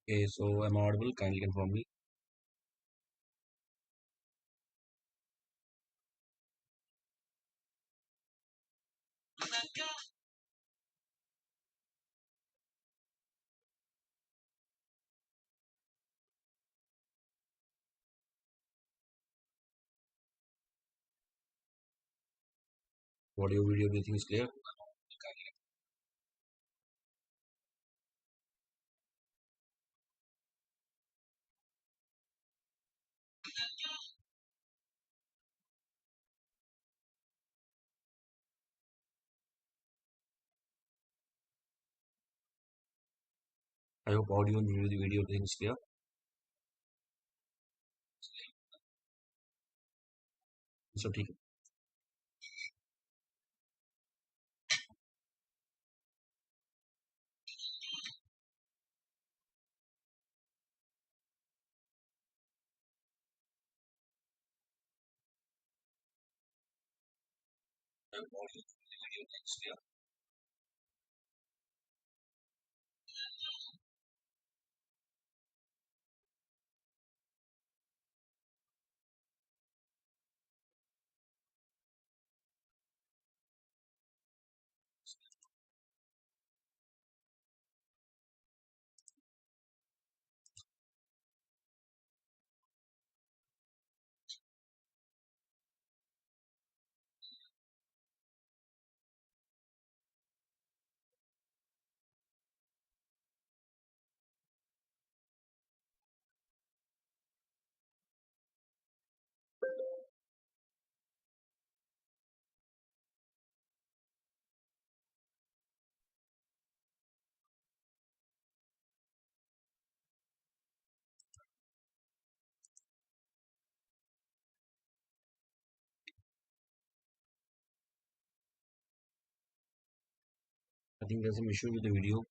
Okay, so am I audible? Kindly confirm me. Audio video everything is clear. I hope audio and video everything is clear. So ठीक है. I hope audio and video everything is clear. I think there's some issue with the video.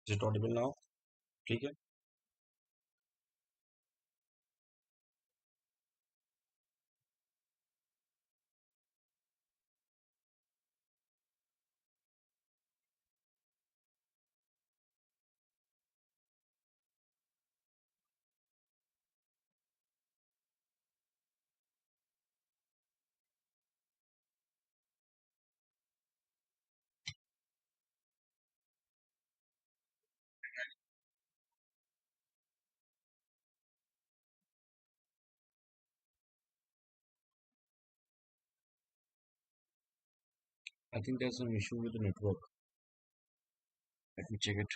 Is it audible now? ठीक है. I think there's some issue with the network. Let me check it.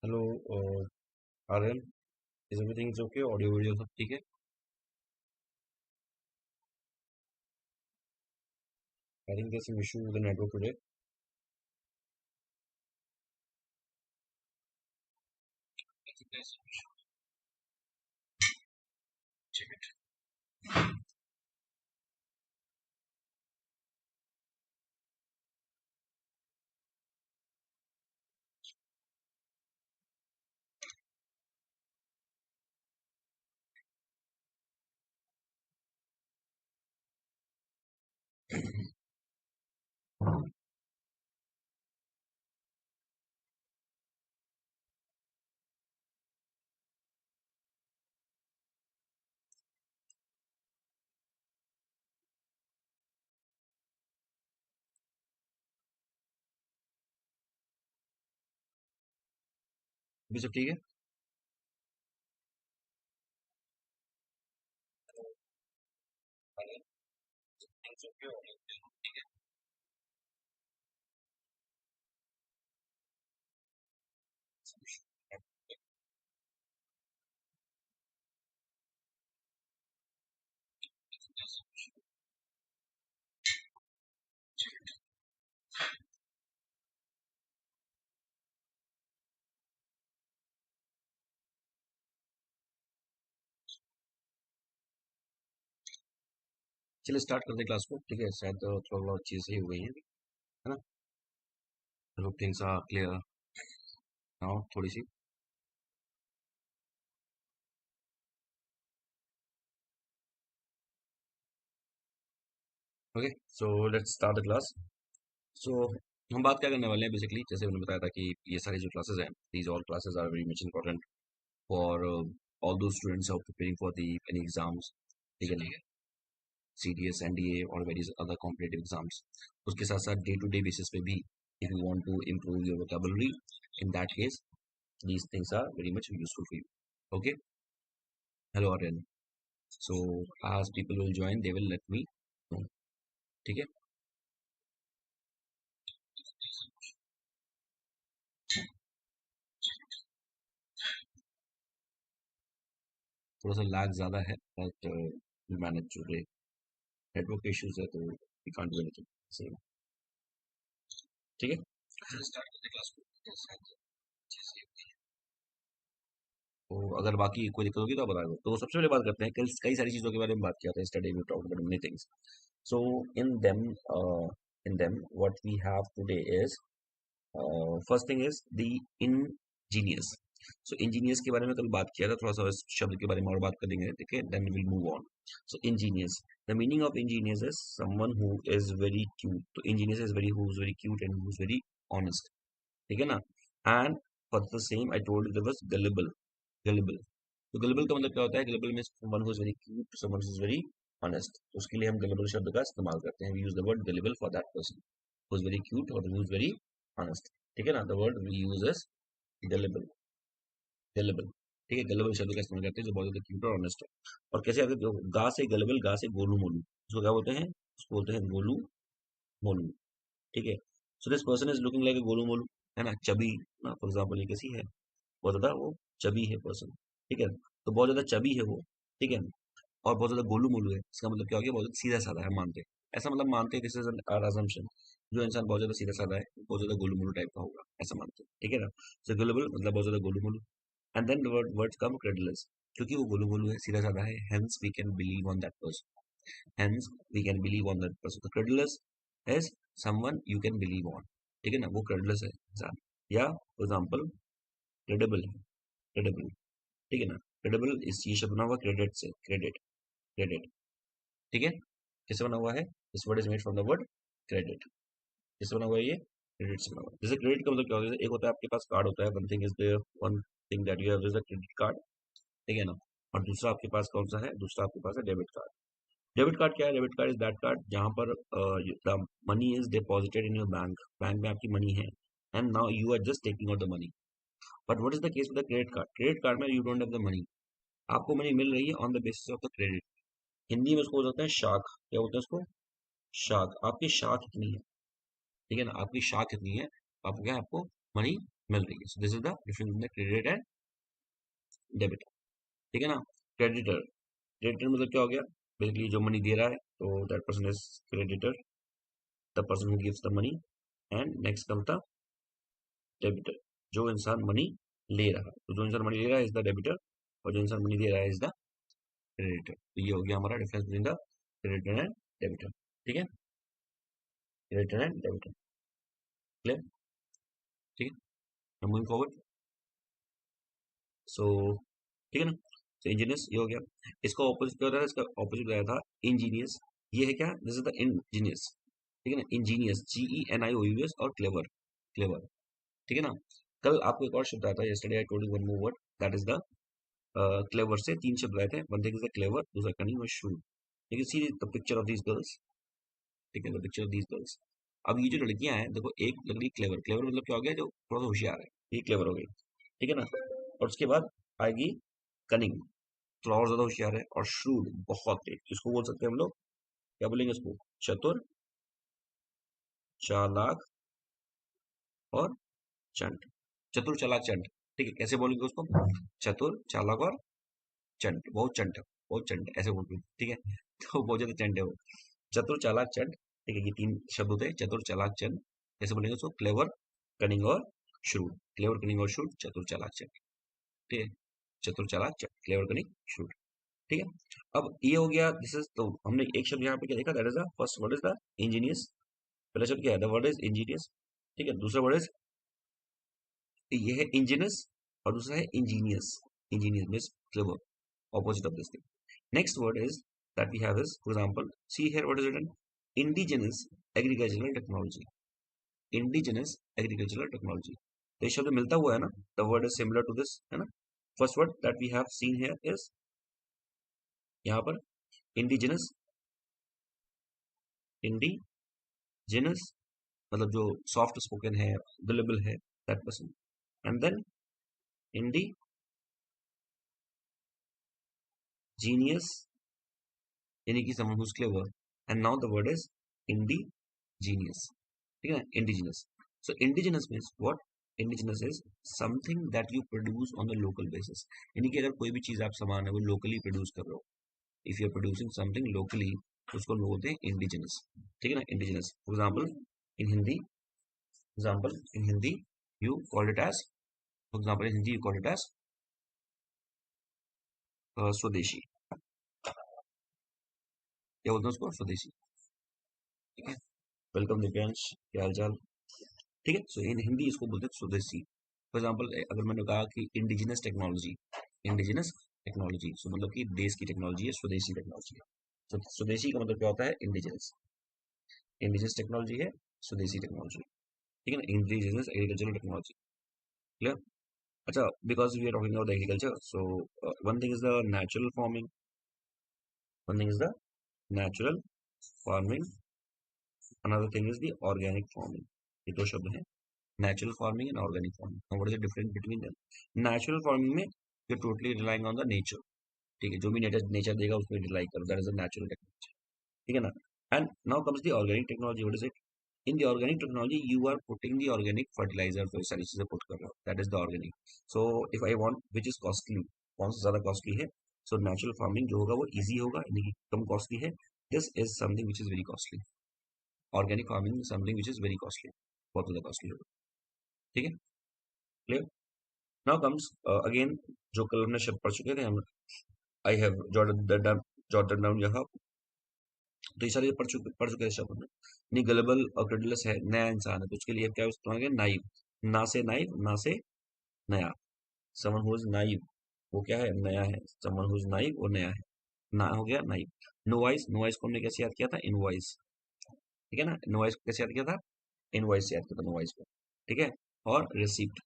Hello, RL. Is everything is okay? Audio video सब ठीक है? I think there's some issue with the network today. अभी सब ठीक है? चलिए स्टार्ट करते हैं क्लास को, ठीक है? शायद थोड़ा बहुत चीज़ सही हो गई है ना? Hope things are clear now थोड़ी सी। Okay, so let's start the class. So हम बात क्या करने वाले हैं बेसिकली, जैसे मैंने बताया था कि ये सारी जो क्लासेस हैं, these all classes are very much important for all those students are preparing for the any exams, ठीक है ना? CDS, NDA और वेरियस अदर कॉम्पिटिटिव एग्जाम्स। उसके साथ साथ डे टू डे बेसिस पे भी if you want to improve your vocabulary, in that case these things are very much useful for you. Okay, hello Aryan. So as people will join they will let me know, ठीक है? थोड़ा सा lag ज़्यादा है but manage today, network issues है तो we can't do anything, सही, ठीक है? स्टार्ट करते क्लास को। तो अगर बाकी कोई दिक्कत होगी तो आप बता दो। तो सबसे पहले बात करते हैं, कल कई सारी चीज़ों के बारे में बात किया था, study we talked about many things. So in them in them what we have today is first thing is the ingenious. So ingenious के बारे में कल बात किया था, थोड़ा सा इस शब्द के बारे में और बात करेंगे, ठीक है? then we'll move on. So ingenious, the meaning of ingenious is someone who is very cute. तो ingenious is very who is very cute and who is very honest, ठीक है ना? And for the same I told you there was gullible. Gullible, तो gullible का मतलब क्या होता है? Gullible means someone who is very cute, someone who is very honest. तो उसके लिए हम gullible शब्द का इस्तेमाल करते हैं, we use the word gullible for that person who is very cute or who is very honest, ठीक है ना? The word we use is gullible. Gullible, ठीक है? gullible शब्द का इस्तेमाल करते हैं जो बहुत ज्यादा क्यूट और ऑनेस्ट है। और कैसे आगे गा से gullible, गा से गोलू मोलू, उसको क्या बोलते हैं? उसको बोलते हैं गोलू मोलू, ठीक है? So this person is looking like a Golu मोलू, है ना? चबी ना, फॉर एग्जाम्पल ये कैसी है? बहुत ज्यादा वो चबी है पर्सन, ठीक है? तो बहुत ज्यादा चबी है वो, ठीक है? और बहुत ज्यादा गोलू मोलू है, इसका मतलब क्या हो गया? बहुत ज्यादा सीधा साधा है, मानते हैं। ऐसा मतलब मानते हैं, दिस इज आवर assumption, जो इंसान बहुत ज्यादा सीधा साधा है बहुत ज्यादा गोलू मोलू टाइप का होगा, ऐसा मानते हैं, ठीक है ना? सो गुलेबल मतलब बहुत ज्यादा गोलू मोलू। And then words come credulous, क्योंकि वो गोलू मोलू है, सीधा साधा है, hence we can believe on that person, hence we can believe on that person. तो credulous is someone you can believe on, ठीक है ना? वो क्रेडुलस है इंसान। या फॉर एग्जाम्पल क्रेडिबल है, क्रेडिबल, ठीक है ना? क्रेडिबल इस ये शब्द बना हुआ क्रेडिट से, क्रेडिट, क्रेडिट, ठीक है? किससे बना हुआ है? This word is made from the word credit. किससे बना हुआ है ये? क्रेडिट से बना हुआ है। जैसे क्रेडिट का मतलब क्या होता है? एक होता है आपके पास कार्ड होता है, one thing is the one thing that you have is a credit card, ठीक है ना? और दूसरा आपके पास कौन सा है? दूसरा आपके पास है डेबिट कार्ड। डेबिट कार्ड क्या है? Debit card is that card जहां पर the money is deposited in your bank, bank में आपकी मनी है and now you are just taking out the money. But what is the case with the credit card? Credit card में you don't have the money, आपको money मिल रही है on the basis of the credit. Hindi में उसको बोलते हैं शाख, क्या बोलते हैं उसको? शाख। आपकी शाख कितनी है, ठीक है ना? आपकी शाख कितनी है, आपको क्या है? आपको मनी मिल रही है। So this is the difference between credit and debit, ठीक है ना? क्रेडिटर, क्रेडिटर मतलब क्या हो गया? बेसिकली जो मनी दे रहा है, तो that person is creditor, the person who gives the money. And next comes the debtor, जो इंसान मनी ले रहा, तो जो इंसान मनी ले रहा है इज द डेबिटर और जो इंसान मनी दे रहा है इज द क्रेडिटर। तो ये हो गया हमारा difference between the creditor and debtor. ठीक है, क्रेडिटर एंड डेबिटर, क्लियर? ठीक है, मूविंग फॉरवर्ड। सो ठीक है ना, तो इंजीनियस ये हो गया। इसका ऑपोजिट क्या होता है? इसका ऑपोजिट आया था इंजीनियस। ये है क्या? This is the Angénieux. ठीक है ना, इंजीनियस, GENIOUS और क्लेवर, क्लेवर। ठीक है ना। कल आपको एक और शब्द आया था, yesterday I told you one more word, that is the clever. से तीन शब्द आए थे, one thing is the clever, दूसरा कनिंग और shrewd. You can see the picture of these girls. ठीक है, the picture of these girls. अब ये जो लड़कियां हैं, देखो एक लग रही क्लेवर, क्लेवर मतलब क्या हो गया? जो थोड़ा सा होशियार है, ये क्लेवर हो गई। ठीक है ना, और उसके बाद आएगी कनिंग, थोड़ा और ज्यादा होशियार है, और श्रूड बहुत तेज, जिसको बोल सकते हैं हम लोग, क्या बोलेंगे इसको? चतुर, चालाक और चंट। चतुर चालाक चंट। ठीक है, कैसे बोलेंगे उसको? चतुर चालाक और चंट, बहुत चंट है, बहुत चंट है, ऐसे बोलते हैं। ठीक है, तो बहुत ज्यादा चंट है वो। चतुर चालाक चंट। ठीक है, ये तीन शब्द होते हैं, चतुर चालाक चंट। कैसे बोलेंगे उसको? क्लेवर, कनिंग और श्रूड। क्लेवर, कनिंग और श्रूड, चतुर चालाक चंट। ठीक है, चतुर चालाक चंट, क्लेवर, कनिंग, श्रूड। ठीक है, अब ये हो गया, दिस इज, तो हमने एक शब्द यहाँ पे क्या देखा? That is the first word is the Angénieux. पहला शब्द क्या है? The word is Angénieux. ठीक है, दूसरा वर्ड इज, ये है इंजीनियस, और दूसरा है Angénieux. Angénieux means clever, opposite of this thing. Next word is that we have is, for example, see here what is written: indigenous agricultural technology. Indigenous agricultural technology. तो ये शब्द मिलता हुआ है ना, the word is similar to this, है ना। First word that we have seen here is यहाँ पर indigenous, indigenous मतलब जो soft spoken है, available है, that person, and then indigenous यानी कि someone who's clever, and now the word is indigenous. ठीक है ना, indigenous. So indigenous means what? Indigenous is something that you produce on a local basis. यानी कि अगर कोई भी चीज आप सामान है वो लोकली प्रोड्यूस कर रहे हो, if you are producing something locally, तो उसको हम बोलते हैं इंडिजिनस। ठीक है ना, indigenous. For example in Hindi you call it as, for example in Hindi you call it as swadeshi. क्या बोलते हैं उसको? स्वदेशी। ठीक है, वेलकम दिव्यांश, क्या हाल चाल? ठीक है, सो इन हिंदी इसको बोलते हैं स्वदेशी। फॉर एग्जाम्पल अगर मैंने कहा कि इंडिजिनस टेक्नोलॉजी, इंडिजिनस टेक्नोलॉजी, सो मतलब कि देश की टेक्नोलॉजी है, स्वदेशी टेक्नोलॉजी है। तो स्वदेशी का मतलब क्या होता है? इंडिजिनस। इंडिजिनस टेक्नोलॉजी है स्वदेशी टेक्नोलॉजी। ठीक है ना, इंडिजिनस एग्रीकल्चरल टेक्नोलॉजी, क्लियर? अच्छा, because we are talking about agriculture, so one thing is the natural farming, one thing is the natural farming, another thing is the organic farming. ये दो शब्द हैं, natural farming and organic farming. What is the difference between them? Natural farming में you totally relying on the nature. ठीक है, जो भी nature nature देगा उसमें रिलाई करो, that is the natural technology. ठीक है ना, and now comes the organic technology. What is it? In the organic technology you are putting the organic fertilizer, तो ये सारी चीजें पुट कर रहे हो, that is the organic. So if I want which is costly, कौन सा ज्यादा कॉस्टली है? सो नेचुरल फार्मिंग जो होगा वो इजी होगा, यानी कि कम कॉस्टली है। This is something which is very costly. Organic farming something which is very costly, बहुत ज्यादा कॉस्टली होगा। ठीक है, क्लियर? नाउ कम्स अगेन, जो कल हमने शब्द पढ़ चुके थे हम, आई हैव जॉटेड डाउन यहाँ, तो ये सारे पढ़ चुके थे शब्द हमने। नहीं, गलेबल और क्रेडुलस है, नया इंसान है, तो उसके लिए क्या इस्तेमाल करें? नाइव। ना से नाइव, ना से नया। समन हु इज नाइव, वो क्या है? नया है। समन हु इज नाइव, वो नया है। ना हो गया नाइव। नोवाइस, नोवाइस को हमने कैसे याद किया था? इनवॉइस। ठीक है ना, नोवाइस को कैसे याद किया था? इनवॉइस से याद किया था नोवाइस को। ठीक है, और रिसिप्ट,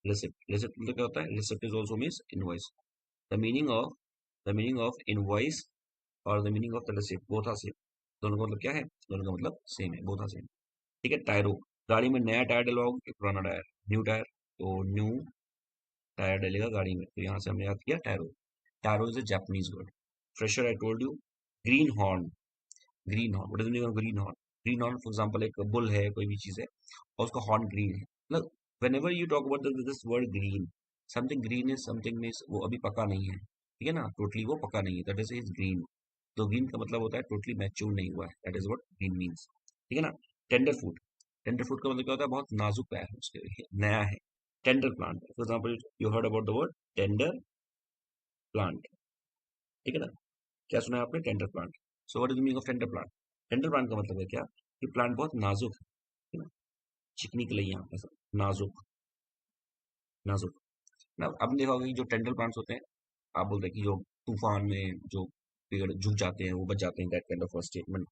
रिसिप्ट, रिसिप्ट मतलब क्या होता है? Receipt is also means invoice. The meaning of, the meaning of invoice और the meaning of the receipt both are same. दोनों का मतलब क्या है? दोनों का मतलब सेम है, बोथ आर सेम। ठीक है, टायरो, गाड़ी में नया टायर डलवाओगे कि पुराना टायर? न्यू टायर, तो न्यू टायर डलेगा गाड़ी में, तो यहाँ से हमने याद किया tyro. Tyro is a Japanese word. Fresher, I told you. Greenhorn, greenhorn, what is the meaning of greenhorn? Greenhorn for example एक बुल है, कोई भी चीज है और उसका हॉर्न ग्रीन है, मतलब whenever you talk about this word green, something green is something means वो अभी पका नहीं है। ठीक है ना, टोटली वो पका नहीं है, दैट इज ग्रीन। तो ग्रीन का मतलब होता है टोटली मैच्योर नहीं हुआ है, that is what green means. ठीक है ना, टेंडर फूड, टेंडर फूड का मतलब क्या होता है? बहुत नाजुक पैर है उसके, नया है। Tender plant, for example you heard about the word tender plant, ठीक है ना, क्या सुना है आपने, tender plant. So what is the meaning of tender plant? Tender plant का मतलब है क्या, कि प्लांट बहुत नाजुक है ना, चिकनी कलियां ऐसा, नाजुक, नाजुक ना। आपने देखा होगा कि जो टेंडर प्लांट्स होते हैं, आप बोलते हैं कि जो तूफान में जो पेड़ झुक जाते हैं वो बच जाते हैं, दैट काइंड ऑफ स्टेटमेंट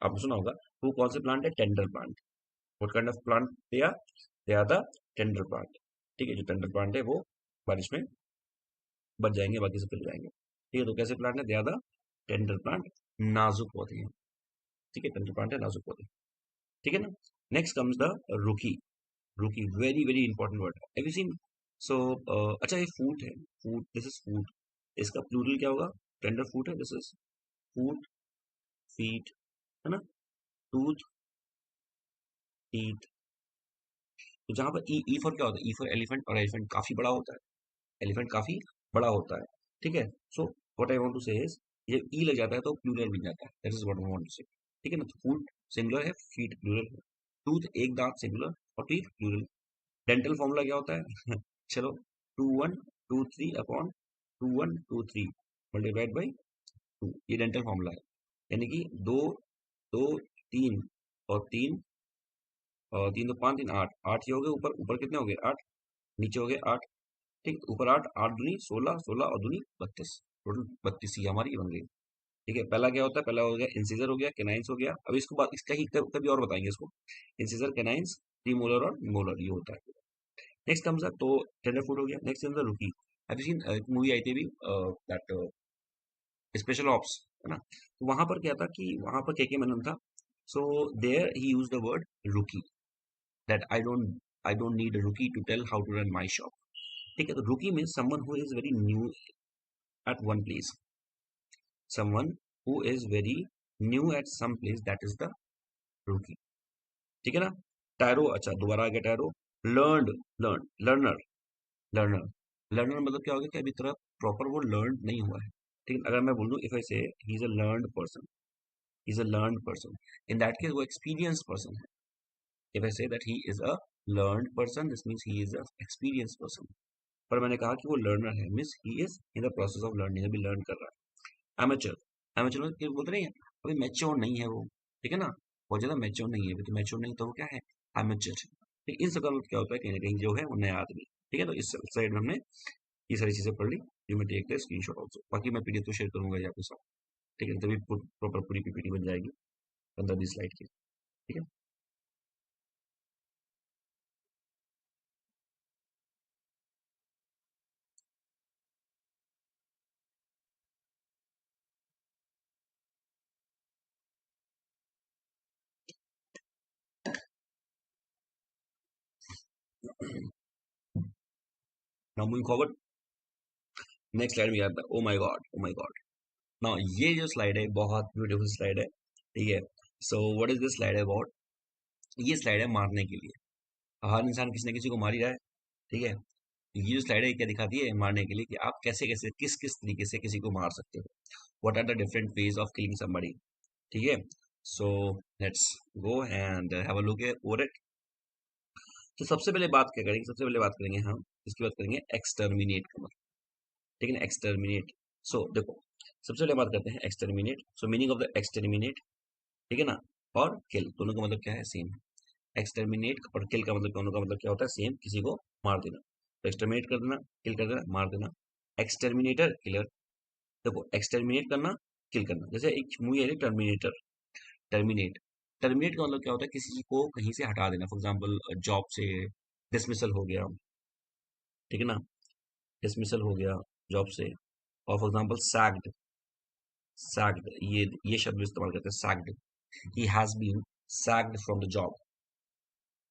आपने सुना होगा। वो कौन से प्लांट है, tender plant. What kind of plant they are the tender plant, ठीक है। जो टेंडर प्लांट है वो बारिश में बच जाएंगे, बाकी सब चले जाएंगे, ठीक है। तो कैसे प्लांट है, they are the tender plant, नाजुक पौधे हैं, ठीक है, टेंडर प्लांट है नाजुक पौधे, ठीक है ना। Next comes the rookie. Rookie very very important word, have you seen? So अच्छा ये फूट है, फूट, दिस इज फूट, इसका प्लूरल क्या होगा, टेंडर फूट है, दिस इज फूट, फीट, है ना, टूथ, टीथ। तो जहां पर ई फॉर क्या होता है, ई फॉर एलिफेंट, और एलिफेंट काफी बड़ा होता है, एलिफेंट काफी बड़ा होता है, ठीक है। So what I want to say is, ये ई लग जाता है तो प्लूरल बन जाता है, that is what I want to say, ठीक है ना। तो फूट सिंगुलर है, फीट प्लूरल है, टूथ एक दांत सिंगुलर, और टीथ प्लूरल। डेंटल फॉर्मूला क्या होता है चलो, 2 1 2 3 अपॉन 2 1 2 3 मल्टीप्लाइड बाई 2, ये डेंटल फॉर्मूला है। यानी कि दो, दो, तीन, और तीन, और तीन तो पाँच, तीन आठ, आठ ये हो गए, ऊपर ऊपर कितने हो गए, आठ, नीचे हो गए आठ, ठीक, ऊपर आठ, आठ दूनी 16, 16 और दूनी 32, टोटल 32 ही हमारी बन गई, ठीक है। पहला क्या होता है, पहला हो गया इंसिजर, हो गया कैनाइंस, हो गया। अब इसको बात इसका ही कभी और बताएंगे इसको, इंसिजर, कैनाइंस, प्रीमोलर और मोलर, ये होता है। नेक्स्ट कम्स तो टेंडर फूड हो गया। नेक्स्ट कम्स रुकी। हैव यू सीन, एक मूवी आई थी अभी, दैट स्पेशल ऑप्स, है ना। तो वहां पर क्या था कि वहां पर के मेनन था, so there he use the word rookie, that I don't need a rookie to tell how to run my shop, ठीक है। तो rookie means someone who is very new at one place, someone who is very new at some place, that is the rookie, ठीक है ना। Tyro, अच्छा दोबारा आ गया tyro. Learned, learner, learner, learner मतलब क्या हो गया कि अभी तरह प्रॉपर वो लर्न नहीं हुआ है, ठीक है। अगर मैं बोल दूं, इफ आई से he is a learned person, he is a learned person, in that case वो एक्सपीरियंस पर्सन है। If I say that he is a learned person, this means he is a experience person. पर मैंने कहा कि वो learner है, means he is in the process of learning, अभी learn कर रहा है। एमेचर, एमेचर मतलब बोलते नहीं है, अभी मैच्योर नहीं है वो, ठीक है ना, बहुत ज्यादा मैच्योर नहीं है अभी, तो मैच्योर नहीं तो वो क्या है, एमेचर, ठीक। इन सब का मतलब क्या होता है, कहीं ना कहीं जो है वो नया आदमी, ठीक है। तो इस साइड में हमने ये सारी चीजें पढ़ ली, यू में टेक द स्क्रीनशॉट आल्सो, बाकी मैं पीडीएफ तो शेयर करूंगा ही आपके साथ, ठीक है, तभी प्रॉपर पूरी पीपीटी बन जाएगी 15-20 स्लाइड की, ठीक है। Now moving forward, next slide में आता है, oh my God, oh my God. Now ये जो स्लाइड है बहुत ब्यूटीफुल स्लाइड है, ठीक है। So what is this slide about, ये स्लाइड है मारने के लिए, हर इंसान किसी न किसी को मार ही रहा है, ठीक है। ये जो स्लाइड है क्या दिखाती है, मारने के लिए, कि आप कैसे कैसे किस किस तरीके से किसी को मार सकते हो, what are the different ways of killing somebody, ठीक है। So let's go and have a look over it. तो सबसे पहले बात क्या करेंगे, सबसे पहले बात करेंगे हम, इसकी बात करेंगे एक्सटर्मिनेट का मतलब, ठीक है ना, एक्सटर्मिनेट। सो देखो, सबसे पहले बात करते हैं exterminate. So meaning of the exterminate, ठीक है ना, और किल, दोनों का मतलब क्या है, सेम। एक्सटर्मिनेट और किल का मतलब, दोनों का मतलब क्या होता है, सेम, किसी को मार देना। तो एक्सटर्मिनेट कर देना, किल कर देना, मार देना। एक्सटर्मिनेटर, किलर। देखो एक्सटर्मिनेट करना, किल करना, जैसे एक मूवी है टर्मिनेटर, टर्मिनेट, टर्मिनेट का मतलब क्या होता है, किसी को कहीं से हटा देना, फॉर एग्जाम्पल जॉब से डिसमिसल हो गया, ठीक है ना, डिसमिसल हो गया जॉब से। और फॉर एग्जाम्पल सैग्ड, सैग्ड, ये शब्द इस्तेमाल करते हैं, sacked, he has been sacked from the job,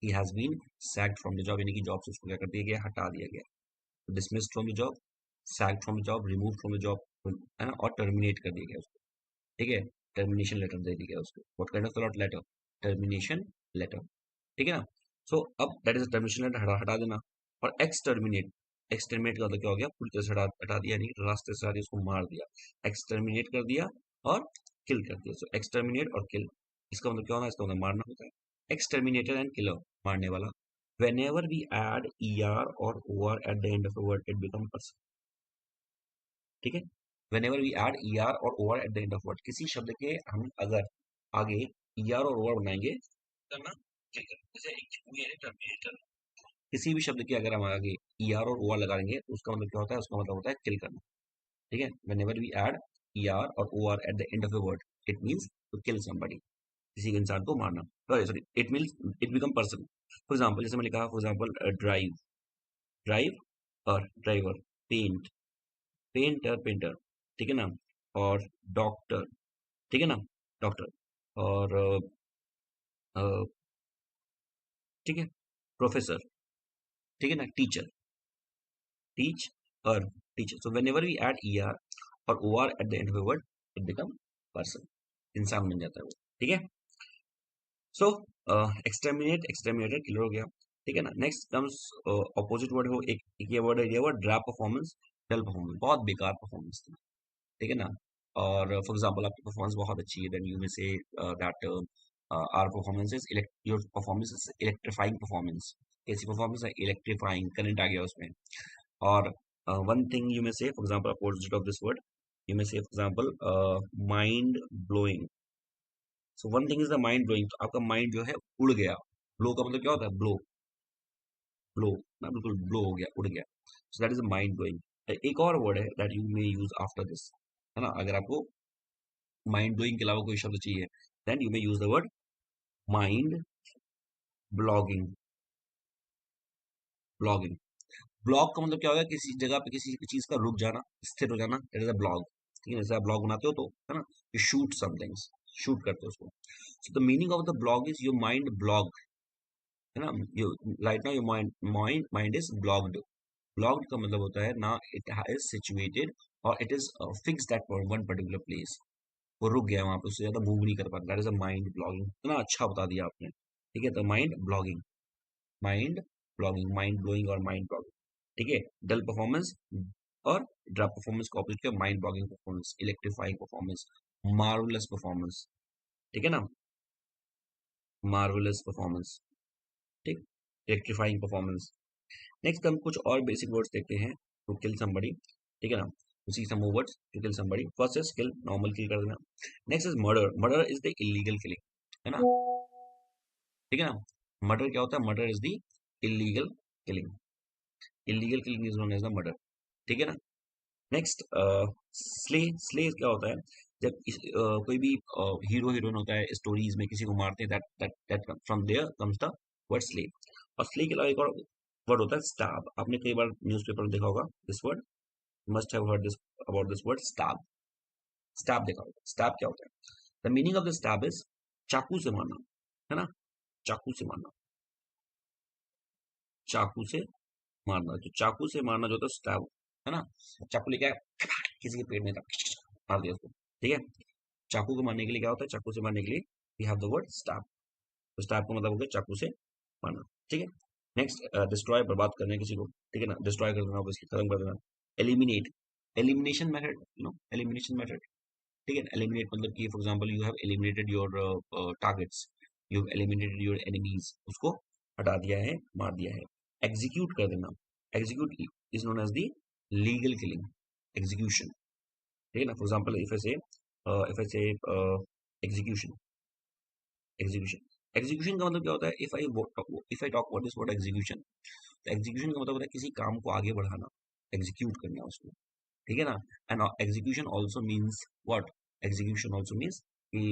he has been sacked from the job, यानी कि जॉब से उसको क्या कर दिया गया, हटा दिया गया। Dismissed from the job, sacked from the job, remove from the job, है ना, और टर्मिनेट कर दिया गया उसको, ठीक है। टर्मिनेशन लेटर दे दिया गया उसको, what kind of letter, termination letter, ठीक है ना। सो अब दैट इज टर्मिनेशन लेटर, हटा देना। और एक्सटर्मिनेट, एक्सटर्मिनेट का मतलब क्या हो गया, पूरी तरह से हटा हटा दिया, नहीं रास्ते से हटा दिया, उसको मार दिया, एक्सटर्मिनेट कर दिया और किल कर दिया। सो एक्सटर्मिनेट और किल, इसका मतलब क्या होना है, इसका मतलब मारना होता है। एक्सटर्मिनेटर एंड किलर, मारने वाला, whenever we add er or or at the end of a word, it becomes person. ठीक है, whenever we add er or or at the end of word, किसी शब्द के हम अगर आगे er और or बनाएंगे करना, ठीक है, जैसे एक मूवी है टर्मिनेटर, किसी भी शब्द के अगर हम आगे er और or लगाएंगे तो उसका मतलब क्या होता है, उसका मतलब होता है किल करना। ठीक है, whenever we add er or or at the end of a word, it means to kill somebody, किसी इंसान को मारना। Sorry, it means it become person. For example, जैसे मैंने कहा, फॉर एग्जाम्पल ड्राइव, ड्राइव और ड्राइवर, पेंट, पेंटर, पेंटर, ठीक है ना, और डॉक्टर, ठीक है ना, डॉक्टर, और अ, ठीक है, प्रोफेसर, ठीक है ना, टीचर, टीच और teacher. So whenever we add E R और O R at the end of a word, it become person, इंसान बन जाता है वो। ठीक है, सो एक्सटर्मिनेट, एक्सटर्मिनेटर, किलर हो गया। ठीक है ना, नेक्स्ट कम्स ऑपोजिट वर्ड हो, एक ये वर्ड है, ये वर्ड ड्रैप परफॉर्मेंस, डल परफॉर्मेंस, बहुत बेकार परफॉर्मेंस थी। ठीक है ना, और फॉर एग्जांपल आपकी परफॉर्मेंस बहुत अच्छी है, then you may say that our performance is your performance is electrifying performance. कैसी परफॉर्मेंस है? इलेक्ट्रीफाइंग, करंट आ गया उसमें। और one thing you may say, for example opposite of this word, you may say for example mind blowing. So one thing is the mind blowing, तो आपका mind जो है उड़ गया। ब्लो का मतलब क्या होता है? ब्लो, ब्लो ना, बिल्कुल ब्लो हो गया, उड़ गया। So that is mind blowing. एक और वर्ड है that you may use after this, है ना, अगर आपको माइंड ब्लोइंग के अलावा कोई शब्द चाहिए, then you may use the word mind blogging, blogging. Blog का मतलब क्या होगा? किसी जगह पे किसी चीज का रुक जाना, स्थिर हो जाना, इट इज अ ब्लॉग। ठीक है, जैसे आप ब्लॉग बनाते हो तो, है ना, यू शूट समथिंग्स, शूट करते हो उसको। So the meaning of the blog is your mind blog, है ना, you right now your mind, mind is blogged. Blogged का मतलब होता है ना, इट इज सिचुएटेड और it is fixed at one particular place, वो रुक गया वहां पे, उससे ज्यादा मूव नहीं कर पाता। That is a mind blogging. इतना अच्छा बता दिया आपने। ठीक है, तो mind blogging, mind blogging, mind blowing और माइंड ब्लॉगिंग। ठीक है, डल परफॉर्मेंस और ड्रॉप परफॉर्मेंस को ऑपोजिट किया, mind blogging performance, electrifying performance, marvellous performance. ठीक है ना, मार्वलस परफॉर्मेंस, ठीक, इलेक्ट्रीफाइंग परफॉर्मेंस। नेक्स्ट हम कुछ और बेसिक वर्ड्स देखते हैं टू किल समबडी। ठीक है ना, उसी some words to kill somebody. First is kill, normal kill कर देना। Next is murder, murder is the illegal killing, है ना, ठीक है ना। मर्डर क्या होता है? Murder is the illegal killing, illegal killing is known as the murder. ठीक है ना। नेक्स्ट स्ले, स्ले क्या होता है? जब कोई भी हीरो हीरोइन होता है स्टोरीज में, किसी को मारते हैं, that that that from there comes the word slay. और स्ले के अलावा एक और वर्ड होता है स्टैब। आपने कई बार न्यूज़पेपर में देखा होगा this word, must have heard this about this word stab. Stab देखा होगा। स्टैब क्या होता है? The meaning of the stab is चाकू से मारना, है ना, चाकू से मारना, चाकू से मारना। तो चाकू से मारना जो होता है स्टैब, है ना, चाकू लेके आए, किसी के पेट में था, मार दिया उसको। ठीक है, चाकू को मारने के लिए क्या होता है? चाकू से मारने के लिए we have the word stab. तो स्टैब का मतलब हो गया चाकू से मारना। ठीक है, नेक्स्ट डिस्ट्रॉय, बर्बाद करना किसी को। ठीक है ना, डिस्ट्रॉय कर देना, उसकी खत्म कर देना। Eliminate, elimination method, you know, elimination method. ठीक है, एलिमिनेट मतलब कि for example you have eliminated your targets, you have eliminated your enemies, उसको हटा दिया है, मार दिया है। एग्जीक्यूट कर देना, execute is known as the legal killing, execution. ठीक है ना, फॉर एग्जांपल इफ आई से एग्जीक्यूशन, एग्जीक्यूशन, एग्जीक्यूशन का मतलब क्या होता है? If I talk about this word execution, तो एग्जीक्यूशन का मतलब होता है किसी काम को आगे बढ़ाना, एग्जीक्यूट करना उसको। ठीक है ना, and execution also means what? Execution also means कि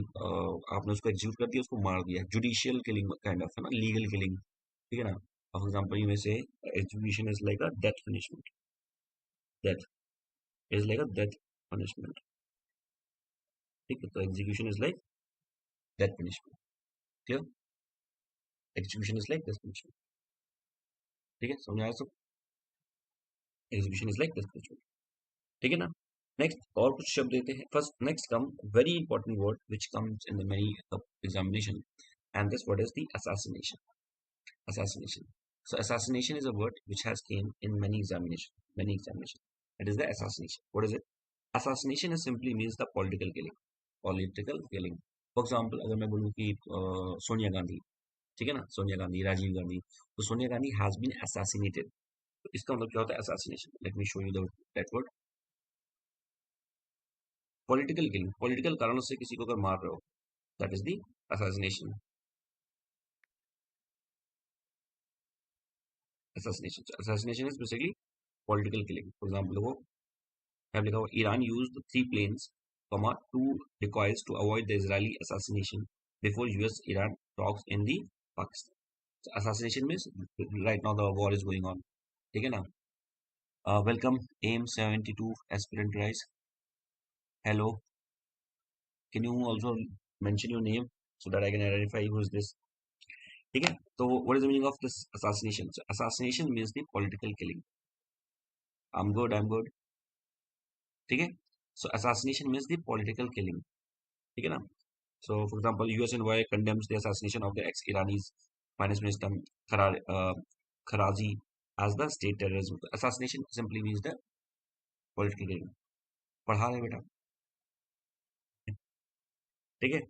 आपने उसको एग्जीक्यूट कर दिया, उसको मार दिया। जुडिशियल किलिंग काइंड ऑफ, है ना, लीगल किलिंग। ठीक है ना, फॉर एग्जांपल में से execution is like a death punishment, death is like a death punishment. ठीक है, तो execution is like death punishment. Clear, execution is like death punishment. ठीक है, समझ आया सब? Execution is like death punishment. ठीक है ना। नेक्स्ट और कुछ शब्द देते हैं। First, next come very important word which comes in the many examination, and this word is the assassination, assassination. So assassination is a word which has came in many examination. It is the assassination. What is it? Assassination is simply means the political killing, political killing. For example, अगर मैं बोलूँ कि सोनिया गांधी, ठीक है ना, सोनिया गांधी, राजीव गांधी। तो Sonia Gandhi has been assassinated. तो इसका मतलब क्या होता है assassination? Let me show you the that word. Political killing, political कारणों से किसी को अगर मार रहे हो, that is the assassination. Assassination is basically political killing. For example देखो, यहाँ लिखा हुआ Iran used 3 planes, two decoys to avoid the Israeli assassination before US Iran talks in the Pakistan. Assassination means right now the war is going on, ठीक है ना। Welcome M 72 aspirant rice, hello, can you also mention your name so that I can identify who is this, ठीक है। तो what is the meaning of this assassination? Assassination means the political killing. I'm good, I'm good, ठीक है। सो assassination means the political killing, ठीक है ना। So for example, US envoy condemns the assassination of the ex-Irani's finance minister Kharazi as the state terrorism. Assassination simply means the political killing. पढ़ा रहे बेटा, ठीक है,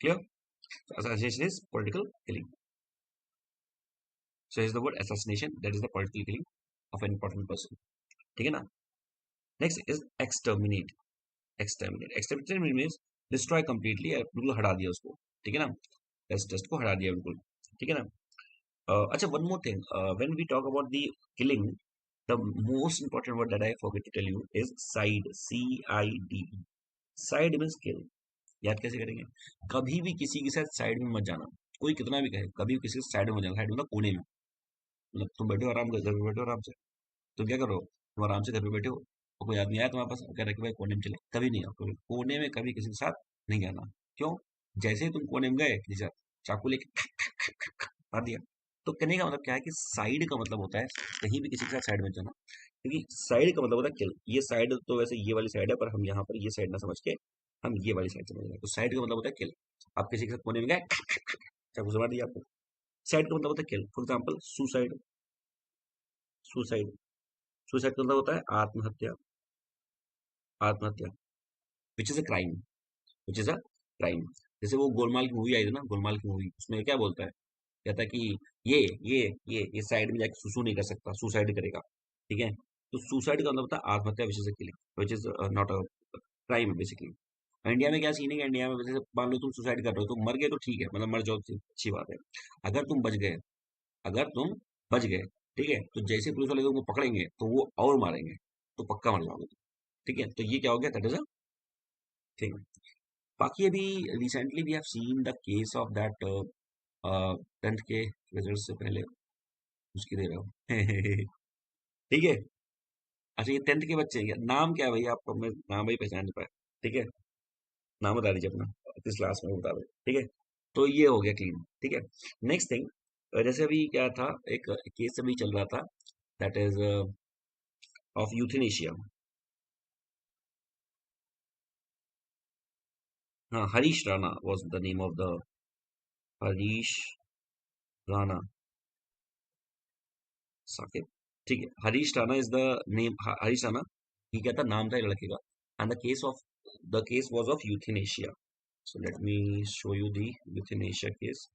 clear. Assassination is political killing. So here's the word assassination, that is the political killing of an important person, ठीक है ना। Next is exterminate. Exterminate means destroy completely, बिल्कुल हटा दिया उसको, ठीक है ना, पेस्ट को हटा दिया बिल्कुल, ठीक है ना। अच्छा, one more thing, when we talk about the killing, the most important word that I forget to tell you is cide, CIDE। Cide means kill. याद कैसे करेंगे? कभी भी किसी के साथ साइड में मत जाना, कोई कितना भी कहे, कभी भी किसी के साइड में मत जाना। साइड मतलब कोने में, मतलब तुम बैठे हो आराम कर, घर पे बैठे हो आराम से, तुम क्या करो, तुम आराम से घर पे बैठे हो और कोई आदमी आया तुम्हारे पास, कह रहा है कि भाई कोने में चले, कभी नहीं, आपको कोने में कभी किसी के साथ नहीं जाना। क्यों? जैसे ही तुम कोने में गए, किसी के साथ चाकू लेके मार दिया। तो कहने का मतलब क्या है कि साइड का मतलब होता है कहीं भी किसी के साथ साइड में जाना, क्योंकि साइड का मतलब होता है किल। ये साइड तो वैसे ये वाली साइड है, पर हम यहाँ पर ये साइड ना समझ के हम ये वाली साइड समझ रहे हैं। तो साइड का मतलब होता है किल। आप किसी के साथ कोने में गए, चाकू से मार दिया आपको, साइड का मतलब होता है kill. For example suicide, suicide, suicide का मतलब होता है आत्महत्या, आत्महत्या, which is a crime, which is a crime. जैसे वो गोलमाल की मूवी आई थी ना, गोलमाल की मूवी, उसमें क्या बोलता है, कहता है कि ये ये ये साइड में जाके सुसु नहीं कर सकता, सुसाइड करेगा, ठीक है। तो सुसाइड का मतलब होता है आत्महत्या, which is a killing, which is not a crime basically. India में क्या सीन है कि इंडिया में जैसे मान लो तुम सुसाइड कर रहे हो, तुम मर गए तो ठीक है, मतलब मर जाओ तो अच्छी बात है। अगर तुम बच गए, अगर तुम बच गए, ठीक है, तो जैसे पुलिस वाले तुमको पकड़ेंगे तो वो और मारेंगे, तो पक्का मर जाओगे, ठीक है। तो ये क्या हो गया, दैट इज अ थिंग। बाकी अभी recently we have seen the case of that 10th के रिजल्ट से पहले उसकी दे रहा हूँ ठीक है। अच्छा, ये 10th के बच्चे हैं क्या? नाम क्या है भैया आपको, मैं नाम भाई पहचान नहीं पाया, ठीक है। नाम बता दीजिए अपना, किस क्लास में बता दो, ठीक है। तो ये हो गया क्लीन, ठीक है। नेक्स्ट थिंग, जैसे अभी क्या था, एक केस अभी चल रहा था, दैट इज ऑफ यूथनेशिया। हाँ, Harish Rana was the name of the, Harish Rana Saqib, ठीक है। Harish Rana is the name, Harish Rana, ये क्या था, नाम था ये लड़के का। And the case was of euthanasia. So let me show you the euthanasia case.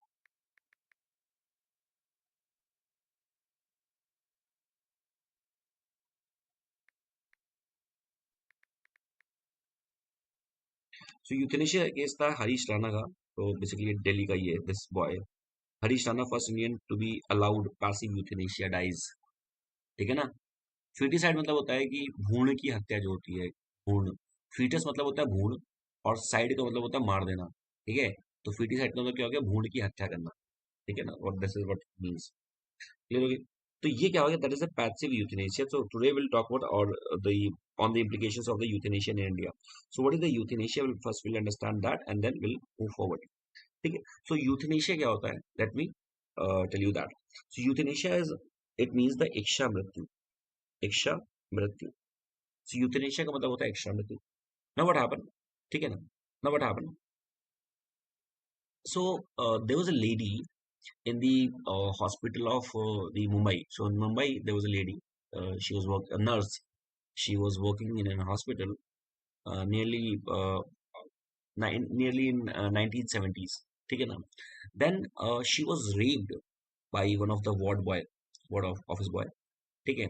So euthanasia case था हरीश राणा का। तो बेसिकली दिल्ली का ये this boy Harish Rana, first Indian to be allowed passing euthanasia dies, ठीक है ना। फीटिसाइड मतलब होता है कि भ्रूण की हत्या जो होती है, भ्रूण, फीटस मतलब होता है भ्रूण, और साइड का मतलब होता है मार देना, ठीक है। तो फीटिसाइड का मतलब क्या हो गया, भ्रूण की हत्या करना, ठीक है ना, और this is what means, clear हो गया। तो ये क्या हो गया, that is a passive euthanasia. So today will talk about और the on the implications of the euthanasia in India. So what is the euthanasia? First we'll understand that and then we'll move forward. ठीक है। So euthanasia क्या होता है? Let me tell you that. So euthanasia is, it means the इच्छा मृत्यु, इच्छा मृत्यु। So euthanasia का मतलब होता है इच्छा मृत्यु। Now what happened? ठीक है ना? Now what happened? So there was a lady in the hospital of the Mumbai. So in Mumbai, there was a lady. She was a nurse. She was working in a hospital nearly nearly in 1970s. ठीक है ना. Then she was raped by one of the ward of office boy. ठीक है.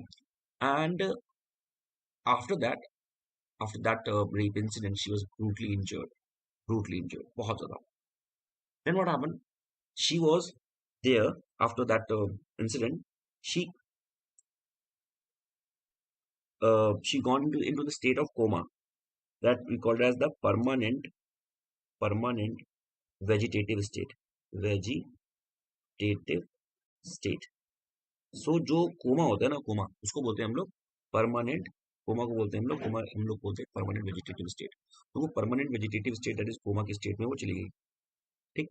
And after that rape incident, she was brutally injured, बहुत ज्यादा. Then what happened? She was there after that incident. She she gone into the state of coma that we called as the permanent vegetative state. Vegetative state. सो जो coma होता है ना, coma उसको बोलते हैं हम लोग परमानेंट. कोमा को बोलते हैं हम लोग बोलते हैं परमानेंट वेजिटेटिव स्टेट. तो वो permanent vegetative state that is coma की स्टेट में वो चली गई. ठीक.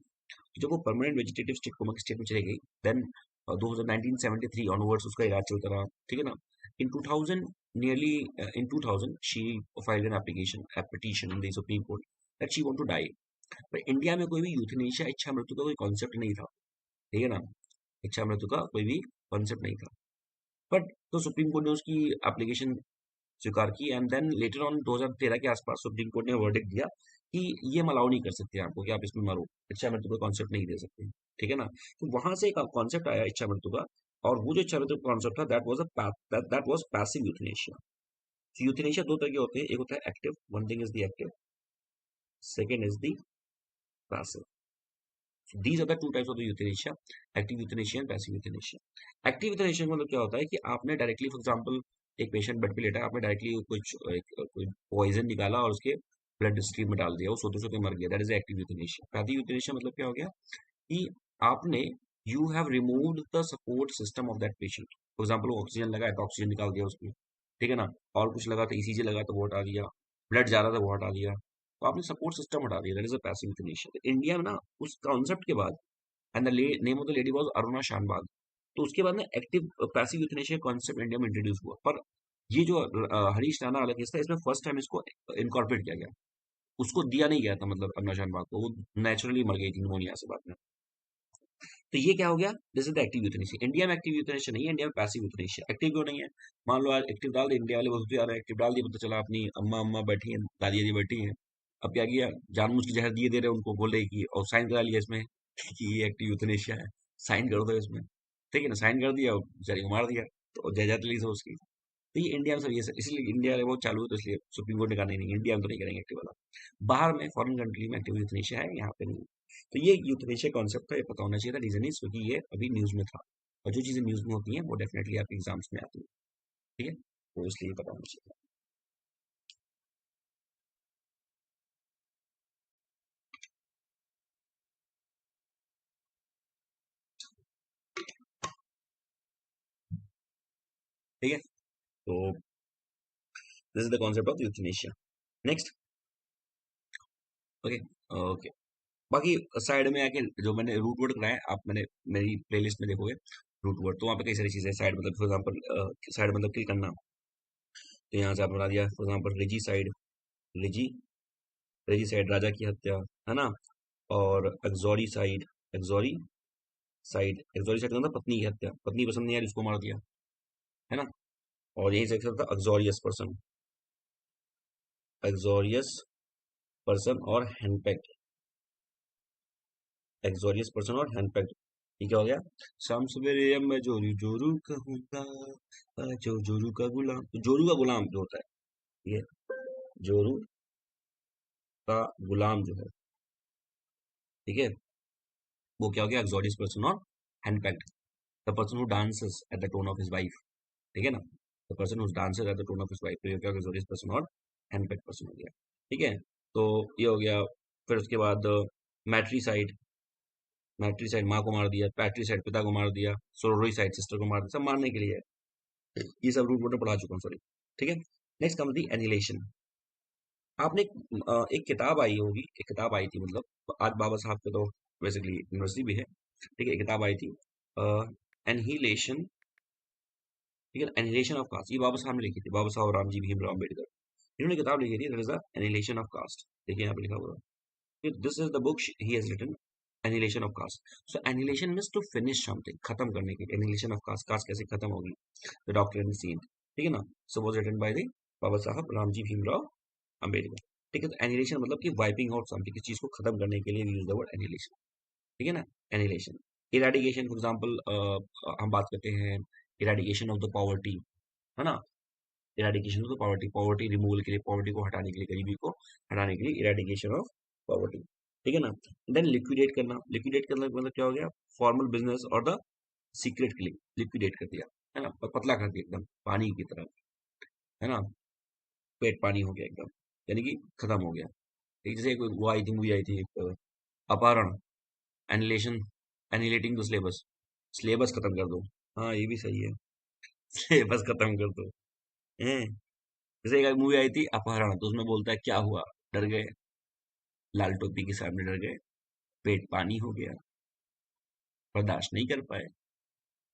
तो जब वो परमानेंट वेजिटेटिव स्टेट कोमा की स्टेट में चली गई, देन 1973 ऑनवर्ड्स उसका इलाज चलता रहा. ठीक है ना. In 2000 nearly in 2000 she filed an petition in the supreme court that she want to die. पर इंडिया में कोई भी यूथनेशिया, इच्छा मृत्यु का कोई कॉन्सेप्ट नहीं था. ठीक है ना. इच्छा मृत्यु का कोई भी कॉन्सेप्ट नहीं था. बट तो सुप्रीम कोर्ट ने उसकी एप्लीकेशन स्वीकार की. एंड देन लेटर ऑन 2013 के आसपास सुप्रीम कोर्ट ने वर्डिक्ट दिया कि ये हम अलाउ नहीं कर सकते आपको कि आप इसमें मरो, इच्छा मृत्यु का कॉन्सेप्ट नहीं दे सकते. ठीक है ना. तो वहां से एक कॉन्सेप्ट आया इच्छा मृत्यु का, और वो जो इच्छा मृत्यु का कॉन्सेप्ट था दैट वाज पैसिव यूथनेशिया. तो यूथनेशिया दो तरह के होते हैं. एक होता है active, one thing is the active, second is the passive. These are the two types of the euthanasia: active euthanasia and passive euthanasia. Active euthanasia मतलब क्या होता है कि आपने डायरेक्टली, फॉर एग्जांपल, एक पेशेंट बेड पे लेटा है, आपने डायरेक्टली कोई पॉइजन निकाला और उसके ब्लड स्ट्रीम में डाल दिया, वो सोते सोते मर गया. That is active euthanasia. Passive euthanasia मतलब क्या हो गया कि आपने you have removed the support system of that patient. For example, oxygen लगा है तो ऑक्सीजन निकाल दिया उसकी. ठीक है ना. और कुछ लगा तो ईसीजी लगा तो वो हटा दिया. ब्लड जा रहा था वो हटा दिया. तो आपने सपोर्ट सिस्टम हटा दिया. That is a passive euthanasia. India में ना उस कॉन्सेप्ट के बाद, and the name of the lady was Aruna Shanbaug, तो उसके बाद ना active passive euthanasia concept India में इंट्रोड्यूस हुआ. पर ये जो हरीश राणा वाला केस था, इसमें फर्स्ट टाइम इसको इनकॉर्पोरेट किया गया. उसको दिया नहीं गया था, मतलब अरुणा शानबाग को, वो नेचुरली मर गई थी निमोनिया से बाद में. तो ये क्या हो गया, this is the active euthanasia. India में एक्टिव यूथनेशिया नहीं है, इंडिया में पैसिव यूथनेशिया. एक्टिव क्यों नहीं है? मान लो आज एक्टिव डाल दे, इंडिया वाले बोलते यार एक्टिव डाल दिया, पता चला अपनी अम्मा अम्मा बैठी हैं, दादी दादी बैठी हैं, अब क्या किया, जानबूझ के जहर दिए दे रहे उनको, बोल रहे कि, और साइन करा लिया इसमें कि ये एक्टिव यूथनेशिया है, साइन कर दो इसमें. ठीक है ना. साइन कर दिया, बेचारी को मार दिया, तो जायदाद ली सब उसकी. तो ये इंडिया में सब ये इसलिए इंडिया में बहुत चालू है, तो इसलिए सुप्रीम कोर्ट ने कहा नहीं, इंडिया में तो नहीं करेंगे एक्टिव वाला. बाहर में फॉरेन कंट्री में एक्टिव यूथनेशिया है, यहाँ पे नहीं. तो ये यूथनेशिया कॉन्सेप्ट था, ये पता होना चाहिए था. रीजन इज क्योंकि ये अभी न्यूज में था, और जो चीजें न्यूज में होती हैं वो डेफिनेटली आपके एग्जाम्स में आती है. ठीक है. तो इसलिए पता होना चाहिए था. ठीक है. तो this is the concept of euthanasia. Next. Okay. Okay. बाकी साइड में आके जो मैंने रूट वर्ड कराया, आप मैंने मेरी प्लेलिस्ट में देखोगे रूट वर्ड, तो वहाँ पे कई सारी चीजें साइड, मतलब फॉर एग्जाम्पल साइड मतलब क्लिक करना. तो यहाँ से आपने बना दिया for example Riji Riji side, राजा की हत्या, है ना. और एक्सोरी साइड मतलब पत्नी की हत्या, पत्नी पसंद नहीं आ रही उसको मार दिया, है ना. और यही से था एक्सोरियस पर्सन और हैंडपैक्ड. एक्सोरियस पर्सन और हैंडपैक्ड. ये क्या हो गया? शाम सवेरे अब मैं जोरू जोरू कहूंगा, जो जोरू का गुलाम. तो जोरू का गुलाम जो होता है, ये जोरू का गुलाम जो है, ठीक है, वो क्या हो गया? एक्सोरियस पर्सन और henpecked. The person who dances at the tone of his wife. ठीक है ना. The person who dances at the tone of his wife. तो ये क्या हो गया? एक्सोरियस पर्सन और हैंडपैक्ड पर्सन हो गया. ठीक है. तो ये हो गया. फिर उसके बाद मैट्रीसाइड. मैट्रीसाइड माँ को मार दिया, पैट्रीसाइड पिता को मार दिया, सोरोरिसाइड सिस्टर को मार दिया, सब मारने के लिए है. ये सब रूट में पढ़ा चुका हूँ, सॉरी. ठीक है. नेक्स्ट कम दी एनिलेशन. आपने एक किताब आई होगी, एक किताब आई थी, मतलब आज बाबा साहब के तो बेसिकली यूनिवर्सिटी भी है. ठीक है. एक किताब आई थी एनहिलेशन. ठीक है. Annihilation of caste. ये बाबा साहब ने लिखी थी, बाबा साहब राम जी भीमराव अम्बेडकर. इन्होंने किताब लिखी थी, that is the annihilation of caste. देखिए यहाँ पे लिखा हुआ है, this is the book he has written, annihilation of caste. So annihilation means to finish something, खत्म करने के लिए. annihilation of caste, caste कैसे खत्म होगी? The doctor and the saint. ठीक है ना. So was written by the बाबा साहब रामजी भीमराव अम्बेडकर. ठीक है. तो annihilation मतलब कि वाइपिंग आउट समथिंग, किसी चीज को खत्म करने के लिए यूज द वर्ड annihilation. ठीक है ना, एनिलेशन। इरेडिकेशन फॉर एग्जाम्पल हम बात करते हैं इरेडिकेशन ऑफ द पॉवर्टी, है ना, eradication of the poverty, poverty removal के लिए, पॉवर्टी को हटाने के लिए, गरीबी को हटाने के लिए इरेडिकेशन ऑफ पॉवर्टी, ठीक है ना। देन लिक्विडेट करना, लिक्विडेट करना का मतलब क्या हो गया, फॉर्मल बिजनेस और द सीक्रेट के लिए लिक्विडेट कर दिया, है ना, पतला कर दिया एकदम पानी की तरह, है ना, पेट पानी हो गया एकदम, यानी कि खत्म हो गया। एक जैसे एक वो आई थी, मूवी आई थी एक अपहरण, एनिलेशन, एनिलेटिंग द सिलेबस, सिलेबस खत्म कर दो। हाँ ये भी सही है, सिलेबस खत्म कर दो, हैं। जैसे एक मूवी आई थी अपहरण, तो उसमें बोलता है क्या हुआ, डर गए, लाल टोपी के सामने डर गए, पेट पानी हो गया, बर्दाश्त नहीं कर पाए,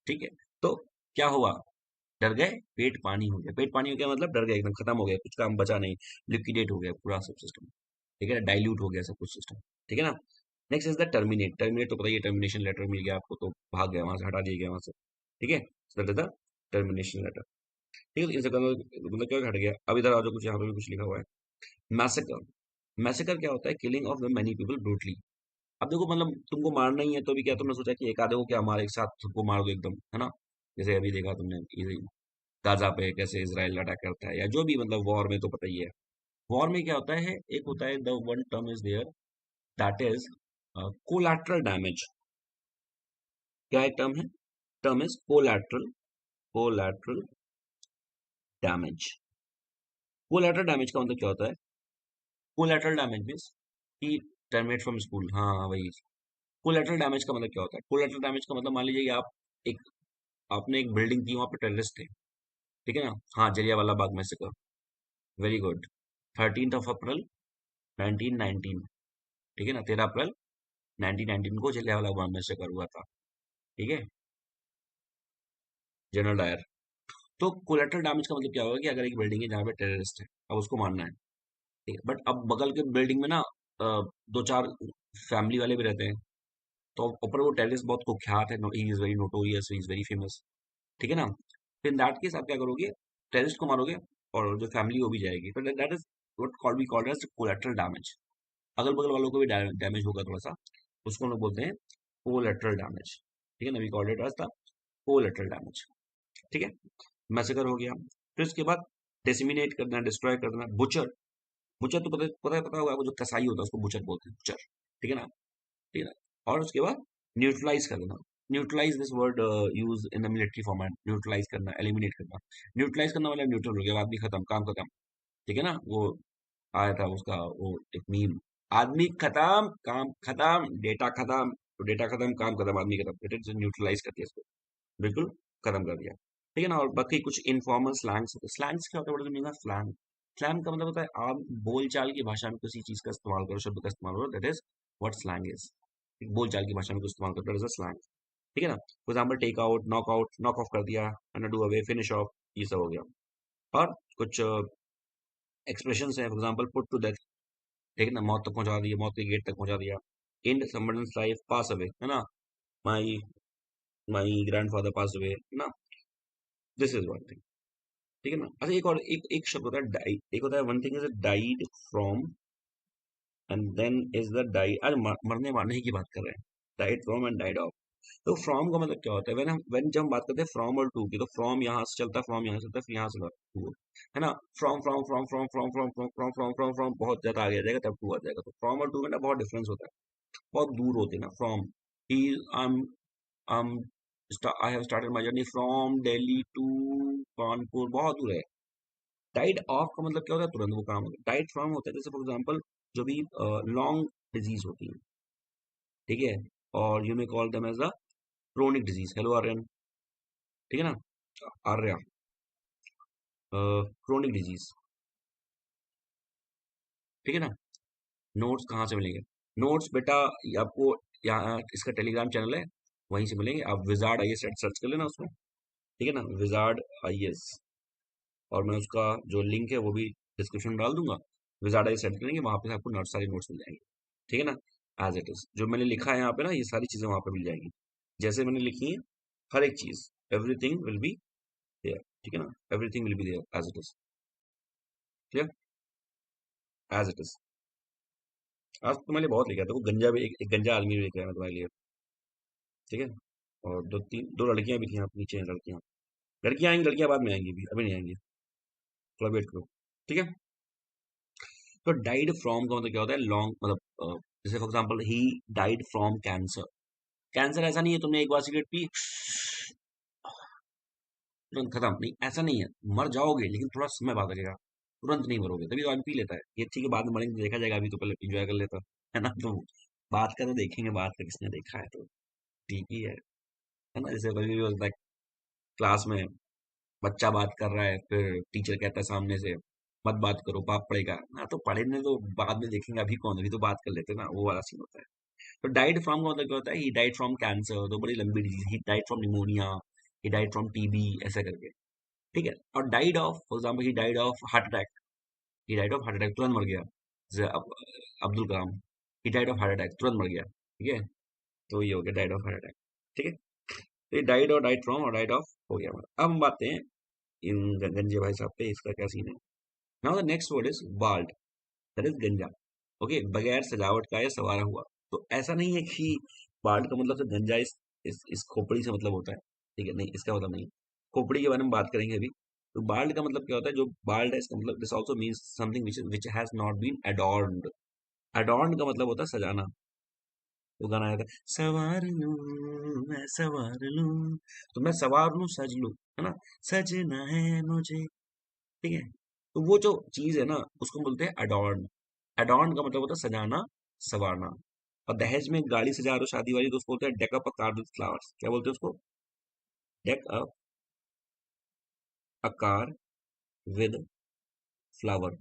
ठीक है। तो क्या हुआ, डर गए, पेट पानी हो गया, पेट पानी हो गया मतलब डर गए एकदम, खत्म हो गया, कुछ काम बचा नहीं, लिक्विडेट हो गया पूरा सब सिस्टम, ठीक है, डाइल्यूट हो गया सब कुछ सिस्टम, ठीक है ना। Next is the terminate, terminate तो पता ही है, टर्मिनेशन लेटर मिल गया आपको तो भाग गया वहां से, हटा दिया गया वहां से, ठीक है, that is the termination letter, ठीक है। इनसे मतलब क्या हट गया। अब इधर आ जाओ, कुछ यहाँ पे भी कुछ लिखा हुआ है, मैसेकर, मैसेकर क्या होता है, killing of the many people brutally. अब देखो मतलब तुमको मारना ही है तो भी क्या तुमने सोचा कि एक आधे को क्या मार, एक साथ सबको मार दो एकदम, है ना, जैसे अभी देखा तुमने गाजा पे कैसे इसराइल अटैक करता है, या जो भी मतलब वॉर में तो पता ही है। वॉर में क्या होता है, एक होता है the one term is there, that is collateral damage. क्या एक टर्म है, term is collateral, collateral damage. Collateral damage का मतलब क्या होता है, कोलैटरल डैमेज मीन्स कि टर्मिनेट फ्रॉम स्कूल, हाँ वही। कोलैटरल डैमेज का मतलब क्या होता है, कोलैटरल डैमेज का मतलब मान लीजिए कि आप एक, आपने एक बिल्डिंग थी, वहां पे टेररिस्ट थे, ठीक है ना, हाँ Jallianwala Bagh massacre, very good, 13 अप्रैल 1919, ठीक है ना, 13 अप्रैल 1919 को जलियांवाला बाग मैसेकर हुआ था, ठीक है, जनरल डायर। तो कोलेटरल डैमेज का मतलब क्या होगा कि अगर एक बिल्डिंग है जहाँ पे टेररिस्ट है, अब उसको मारना है, ठीक है, बट अब बगल के बिल्डिंग में ना दो चार फैमिली वाले भी रहते हैं, तो ऊपर वो टेररिस्ट बहुत कुख्यात है, ही is very notorious, he is very famous, ठीक है ना। फिर इन दैट केस आप क्या करोगे, टेररिस्ट को मारोगे और जो फैमिली वो भी जाएगी, तो that is what called we called as collateral damage. अगल बगल वालों को भी डैमेज होगा थोड़ा सा, उसको हम लोग बोलते हैं कोलेटरल डैमेज, ठीक है ना, we called it as the collateral damage, ठीक है। मैसेकर हो गया। फिर उसके बाद डिसमिनेट करना, डिस्ट्रॉय करना, बुचर, बुचर तो पता होगा आपको, जो कसाई होता है उसको बुचर बोलते हैं, बुचर, ठीक है ना, ठीक है ना। और उसके बाद न्यूट्रलाइज कर देना, neutralize this word use in the military format, neutralize करना, एलिमिनेट करना, न्यूट्रलाइज करना वाला न्यूट्रल हो गया, आदमी खत्म, काम खत्म, ठीक है ना। वो आया था उसका वो एक मीम, आदमी खत्म काम खत्म, डेटा खत्म, तो डेटा खत्म काम खत्म, आदमी खत्म, इट न्यूट्रलाइज कर दिया इसको, बिल्कुल खत्म कर दिया, ठीक है ना। और बाकी कुछ इनफॉर्मल स्लैंग्स होते हैं, स्लैंग्स क्या होता है, बड़ा स्लैंग, स्लैंग का मतलब होता है आप बोलचाल की भाषा में किसी चीज का इस्तेमाल करो, शब्द का इस्तेमाल करो, that is what slang is, बोलचाल की भाषा में कुछ इस्तेमाल करो, दैट इज अ स्लैंग, ठीक है ना। For example take out, knock off कर दिया, डू अवे, फिनिश ऑफ, ये सब हो गया। और कुछ एक्सप्रेशन है, for example put to death, ठीक है ना, मौत तक पहुंचा दिया, मौत के गेट तक पहुंचा दिया, एंड समबडन्स लाइफ, पास अवे, है ना, माई माई ग्रैंडफादर पास अवे, है ना, दिस इज वन थिंग, ठीक है ना। अच्छा एक और एक शब्द होता है डाई, एक होता है one thing is died from, and then is the die, अरे मरने मारने की बात कर रहे हैं, died from and died of. तो फ्रॉम का मतलब क्या होता है, व्हेन जब हम बात करते हैं फ्रॉम और टू की, तो फ्रॉम यहाँ से चलता है, फ्रॉम यहाँ से चलता है, फिर यहाँ से टू, है ना। From from from from from from from from from from from बहुत ज्यादा आगे आ जाएगा तब टू आ जाएगा, तो फ्रॉम और टू में ना बहुत डिफरेंस होता है, बहुत दूर होते हैं ना। फ्रॉम ही, I I have started my journey from Delhi to Kanpur, बहुत दूर है। डाइड ऑफ का मतलब क्या होता है, तुरंत वो काम होता है। डाइड फ्रॉम होता है, जैसे फॉर एग्जांपल जो भी लॉन्ग डिजीज होती है, ठीक है, और you may call them as the chronic disease. Hello Aryan, ठीक है ना, आर्या, क्रोनिक डिजीज, ठीक है ना। नोट्स कहाँ से मिलेंगे, नोट्स बेटा ये आपको यहाँ इसका टेलीग्राम चैनल है, वहीं से मिलेंगे, आप विजार्ड आई एस सर्च कर लेना उसमें, ठीक है ना, विजार्ड आई एस, और मैं उसका जो लिंक है वो भी डिस्क्रिप्शन में डाल दूंगा। विजार्ड आई सर्च करेंगे, वहां पे आपको नोट सारी नोट्स मिल जाएंगे, ठीक है ना, एज इट इज जो मैंने लिखा है यहाँ पे ना, ये सारी चीजें वहां पे मिल जाएंगी, जैसे मैंने लिखी है, हर एक चीज, एवरीथिंग विल बी देयर, ठीक है ना, everything will be there as it is, clear, as it is. आज तुम्हारे लिए बहुत लिखा था, वो गंजा भी एक गंजा आदमी भी लिख रहा है मैं तुम्हारे लिए। ठीक है। और दो लड़कियां भी थी यहाँ पे, नीचे हैं लड़कियां। लड़कियां आएंगी, लड़कियां बाद में आएंगी, अभी नहीं आएंगी, थोड़ा वेट करो। ठीक है। तो डाइड फ्रॉम का मतलब क्या होता है, लॉन्ग मतलब जैसे for example he died from cancer. Cancer ऐसा नहीं है तुमने एक बार सिगरेट पी तुरंत खत्म, नहीं ऐसा नहीं है। मर जाओगे लेकिन थोड़ा समय बाद लगेगा, तुरंत नहीं मरोगे, तभी तो आदमी पी लेता है। ये ठीक है, बाद में मरेंगे तो देखा जाएगा, अभी तो पहले एंजॉय कर लेता है ना। तो बात का तो देखेंगे, बात का किसने देखा है, तो ठीक ही है ना। जैसे कभी भी होता है क्लास में, बच्चा बात कर रहा है, फिर टीचर कहता है सामने से मत बात करो, पाप पड़ेगा ना, तो पढ़ने तो बाद में देखेंगे, अभी कौन, अभी तो बात कर लेते हैं ना, वो वाला सीन होता है। तो डाइड फ्रॉम का मतलब क्या होता है, ही डाइड फ्रॉम कैंसर, तो बड़ी लंबी disease, he died from pneumonia, he died from TB, ऐसा करके। ठीक है। और died of for example he died of heart attack, he died of heart attack, तुरंत मर गया। जैसे Abdul Kalam, he died of heart attack, तुरंत मर गया। ठीक है। तो ये हो गया डाइड ऑफ हार्ट अटैक। ठीक है। तो ये डाइड और डाइड फ्रॉम और डाइड ऑफ हो गया हमारा। अब हम बात हैं इन गंजे भाई साहब पे, इसका क्या सीन है। Now the next word is bald, that is गंजा। ओके, बगैर सजावट का या सवारा हुआ। तो ऐसा नहीं है कि बाल्ड का मतलब से गंजा इस खोपड़ी से मतलब होता है। ठीक है, नहीं, इसका मतलब नहीं। खोपड़ी के बारे में बात करेंगे अभी। तो बाल्ड का मतलब क्या होता है, जो बाल्ड है इसका मतलब this also means something which has not been adorned. Adorned का मतलब होता है सजाना। वो गाना आया था, सवार लूं मैं सवार लूं, तो मैं सवार लूं सज लूं, है ना, सजना है मुझे। ठीक है। तो वो जो चीज है ना, उसको बोलते हैं अडॉर्न। अडॉर्न का मतलब होता है सजाना, संवारना। और दहेज में गाड़ी सजा रहे हो शादी वाली, तो उसको बोलते हैं deck up a car with flowers. क्या बोलते हैं उसको? Deck up a car with flower.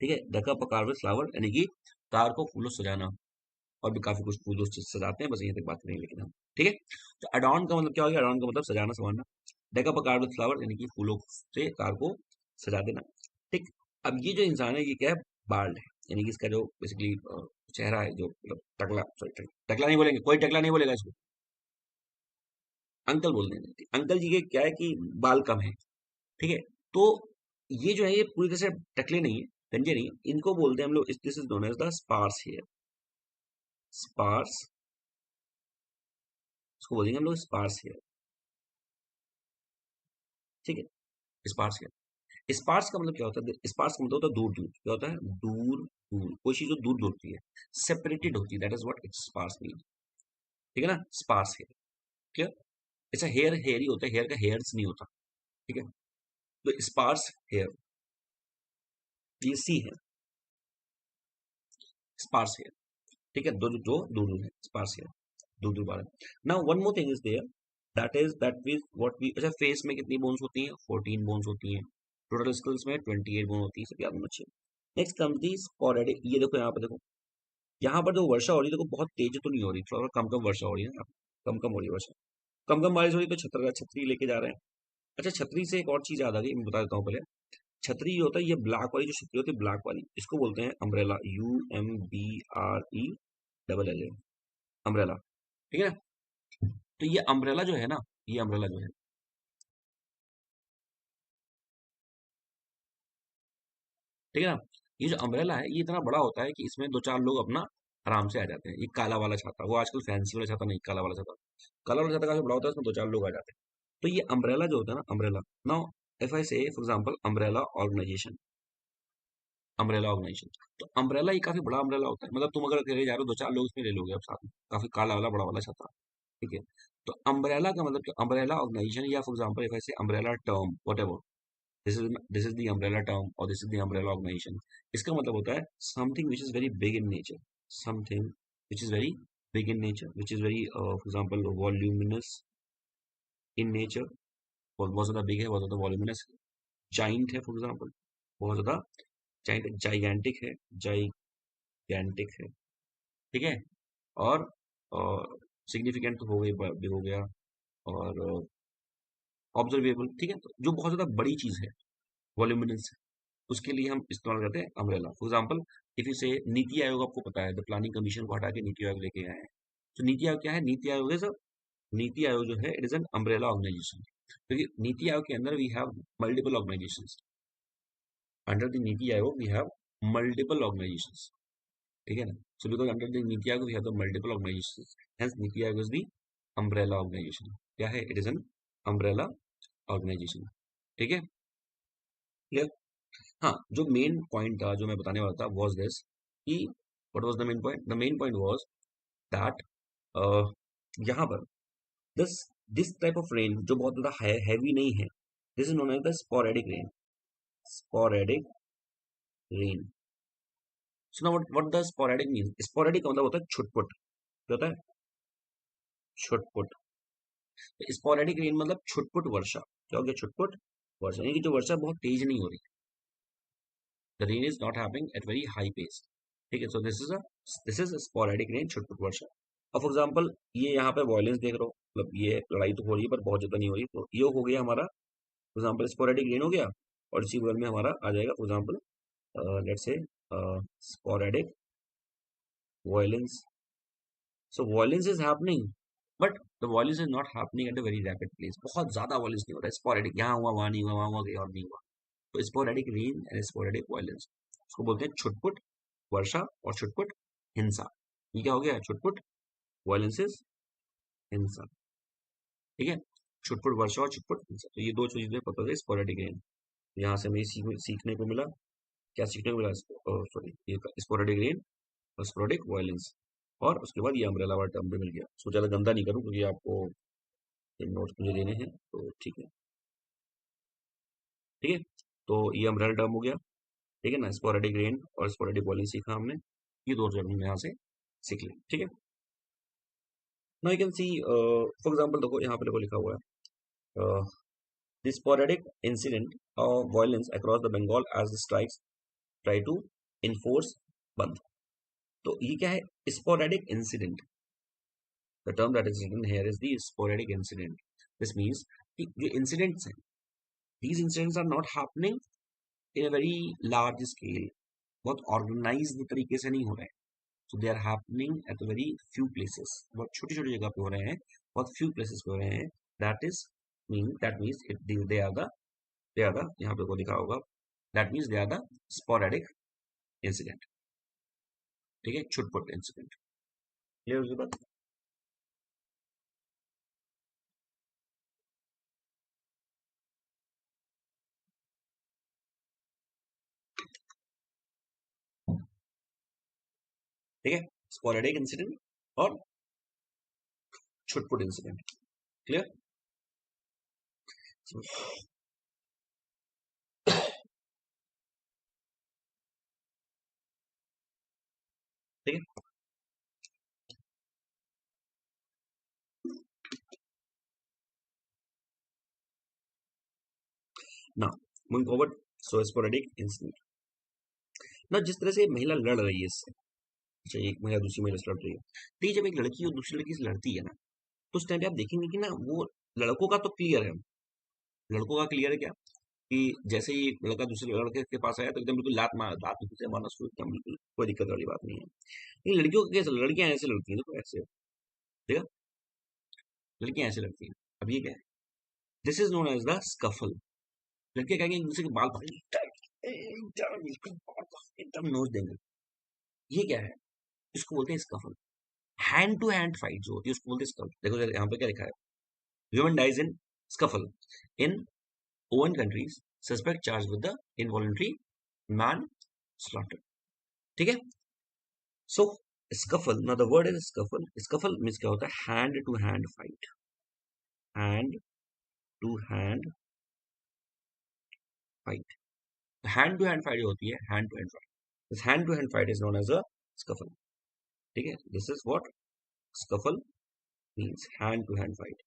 ठीक है, deck up a car with flower यानी कि कार को फूलों से सजाना। और भी काफी कुछ फूलों से सजाते हैं, बस यहीं तक बात करेंगे लेकिन हम। ठीक है। तो अडॉर्न का मतलब क्या हो गया, अडॉर्न का मतलब सजाना संवारना। Deck up a car with flower यानी कि फूलों से कार को सजा देना। ठीक। अब ये जो इंसान है, ये क्या है, बाल्ड है। यानी कि इसका जो बेसिकली चेहरा है, जो मतलब टकला, सॉरी टकला नहीं बोलेंगे, कोई टकला नहीं बोलेगा इसको, अंकल बोल देंगे। अंकल जी के क्या है कि बाल कम है। ठीक है। तो ये जो है, ये पूरी तरह से टकले नहीं है, गंजे नहीं है, इनको बोलते हैं हम लोग, this is known as the sparse hair. Sparse, इसको बोलेंगे हम लोग स्पार्स हेयर। ठीक है, स्पार्स हेयर। स्पार्स का मतलब क्या होता है, स्पार्स का मतलब होता है दूर दूर। क्या होता है, दूर दूर, कोई चीज जो दूर दूर होती है, सेपरेटेड होती है, that is what it's sparse mean. ठीक है ना, स्पार्स हेयर। क्या, ऐसा हेयर हेयर ही होता है, हेयर का हेयर्स नहीं होता। ठीक है। तो स्पार्स हेयर, ये सी है, स्पार्स हेयर। ठीक है, दो जो जो दूर दूर है, स्पार्स हेयर, दूर दूर बाल। Now one more thing is there, that is what we, अच्छा फेस में कितनी बोन्स होती हैं, 14 बोन्स होती हैं। टोटल स्किल्स में 28 बोन होती है, सब याद होना चाहिए। Next comes the sporadic. ये देखो यहाँ पर देखो, यहाँ पर जो वर्षा हो रही है, देखो बहुत तेज तो नहीं हो रही, थोड़ा कम कम वर्षा हो रही है ना, कम कम हो रही है वर्षा, कम कम बारिश हो रही है। तो छतरी लेके जा रहे हैं। अच्छा, छतरी से एक और चीज याद आ गई, मैं बता देता हूँ पहले। छतरी ये होता है, ये ब्लैक वाली जो छतरी होती है, ब्लैक वाली, इसको बोलते हैं umbrella, UMBRE double L, umbrella. ठीक है। तो ये अम्ब्रेला जो है ना, ये अम्ब्रेला जो है, ठीक है ना, ये जो अम्ब्रेला है, ये इतना बड़ा होता है कि इसमें दो चार लोग अपना आराम से आ जाते हैं। ये काला वाला छाता, वो आजकल फैंसी वाला छाता नहीं, काला वाला छाता। काला वाला छाता काफी बड़ा होता है, इसमें दो चार लोग आ जाते हैं। तो ये अम्ब्रेला जो होता है ना, umbrella. Now if I say for example umbrella organization, umbrella organization, तो अम्ब्रेला ये काफी बड़ा अम्ब्रेला होता है। मतलब तुम अगर अकेले जा रहे हो, दो चार लोग इसमें ले लोगे आप साथ में, काफी काला वाला बड़ा वाला छाता। ठीक है। तो अम्ब्रेला का मतलब क्या, अम्ब्रेला ऑर्गेनाइजेशन, या for example if I say umbrella term, whatever, this is the umbrella term और this is the umbrella organisation. इसका मतलब होता है something which is very big in nature, something which is very big in nature, which is very for example voluminous in nature, बहुत ज्यादा big है, बहुत ज्यादा वॉल्यूमिनस, जाइंट है फॉर एग्जांपल, बहुत ज्यादा जाइंट, जाइगेंटिक है, जाइगेंटिक है। ठीक है। और सिग्निफिकेंट तो हो गई, भी हो गया, और ऑब्जर्वेबल। ठीक है। तो जो बहुत ज्यादा बड़ी चीज है, वॉल्यूमिनस, उसके लिए हम इस्तेमाल करते हैं umbrella. For example if you से नीति आयोग, आपको पता है द प्लानिंग कमीशन को हटा के नीति आयोग लेके आए हैं। तो नीति आयोग क्या है, नीति आयोग है सर, नीति आयोग जो है, it is an umbrella organization. क्योंकि नीति आयोग के अंदर we have multiple organizations, under the NITI Aayog we have multiple organisations. ठीक है ना। So because under the NITI Aayog we have the multiple organizations, hence NITI Aayog is the umbrella organization. क्या है? It is an umbrella organization. ठीक है, क्लियर? हाँ, जो मेन पॉइंट था जो मैं बताने वाला था वाज दिस कि what was the main point? The main point was that यहाँ पर this this type of rain जो बहुत ज्यादा हैवी नहीं है, this is known as the sporadic rain. Sporadic rain. So now what the sporadic means? Sporadic का मतलब होता है छुटपुट। क्या होता है? छुटपुट। स्पोरेडिक रेन मतलब छुटपुट वर्षा। क्या हो गया? छुटपुट वर्षा, यानी कि जो वर्षा बहुत तेज नहीं हो रही। The rain is not happening at very high pace. ठीक है, so this is sporadic rain, छुटपुट वर्षा। अब फॉर एग्जांपल ये यहाँ पे वॉयलेंस देख रहे हो, मतलब ये लड़ाई तो हो रही है पर बहुत ज्यादा नहीं हो रही, तो ये हो गया हमारा फॉर एग्जांपल स्पोरेडिक रेन हो गया। और इसी बगल में हमारा आ जाएगा for example let's say sporadic violence. So violence is happening, but the violence is not happening at a very rapid pace. बहुत ज्यादा violence नहीं हो रहा है, sporadic, यहाँ हुआ वहाँ नहीं हुआ, वहाँ हुआ कहीं और नहीं हुआ। तो sporadic rain and sporadic violence, इसको बोलते हैं छुटपुट वर्षा और छुटपुट हिंसा। ये क्या हो गया? छुटपुट violence is हिंसा। ठीक है, छुटपुट वर्षा और छुटपुट हिंसा, तो ये दो चीजें पता है sporadic rain। यहाँ से हमें सीखने को मिला, क्या सीखने को मिला? सॉरी, ये sporadic rain और sporadic violence। और उसके बाद ये अम्ब्रेला वाला टर्म भी मिल गया। सो ज्यादा गंदा नहीं करूँ क्योंकि आपको नोट्स मुझे देने हैं, तो ठीक है। ठीक है, तो ये अम्ब्रेला टर्म हो गया। ठीक है ना, स्पोरेडिक रेन और स्पोरेडिक बॉलिंग सीखा हमने, ये दो टर्म हमने यहाँ से सीख लिया। ठीक है, now you can see for example देखो यहाँ पे देखो लिखा हुआ है the sporadic incident of violence across the Bengal as the strikes try to enforce bandh. तो ये क्या है? Sporadic incident. The term that is written here is the sporadic incident. This means कि जो incidents हैं, these incidents are not happening in a very large scale. बहुत organized तरीके से नहीं हो रहे हैं। So they are happening at a very few places. बहुत छोटी छोटी जगह पे हो रहे हैं, बहुत few places पे हो रहे हैं। That means they are the यहाँ पे को लिखा होगा, that means they are the sporadic incident. ठीक है, छुटपुट इंसिडेंट। क्लियर उसके बाद? ठीक है, स्पोरेडिक इंसिडेंट और छुटपुट इंसिडेंट। क्लियर? ठीक है ना, मूविंग फॉरवर्ड। सो स्पोरेडिक इंसिडेंट ना, जिस तरह से महिला लड़ रही है इससे, अच्छा एक महिला दूसरी महिला से लड़ रही है, तो ये जब एक लड़की और दूसरी लड़की से लड़ती है ना, तो उस टाइम पे आप देखेंगे कि ना वो लड़कों का तो क्लियर है, लड़कों का क्लियर है क्या कि जैसे ही लड़का दूसरे लड़के के पास आया तो एकदम बिल्कुल लात में से मारना शुरू, एकदम बिल्कुल कोई दिक्कत वाली बात नहीं है। लेकिन लड़कियों का कैसे? लड़कियां ऐसे लड़ती हैं, देखो ऐसे, ठीक है, लड़कियां ऐसे लड़ती हैं। अब ये क्या है? This is known as the scuffle. लड़के कहेंगे एक दूसरे के बाल पकड़ एकदम नोच देंगे। ये क्या है? इसको बोलते हैं scuffle. Hand to hand fight जो होती है उसको बोलते हैं स्कफल। देखो यहाँ पे क्या लिखा है? Human dies in scuffle in own countries, suspect charge with the involuntary manslaughter. ठीक है, सो स्कफल, ना the word is scuffle. Scuffle means क्या होता है? Hand to hand fight. Hand to hand fight. Hand to hand fight होती है, hand to hand fight, this hand to hand fight is known as a scuffle. ठीक है, this is what scuffle means, hand to hand fight.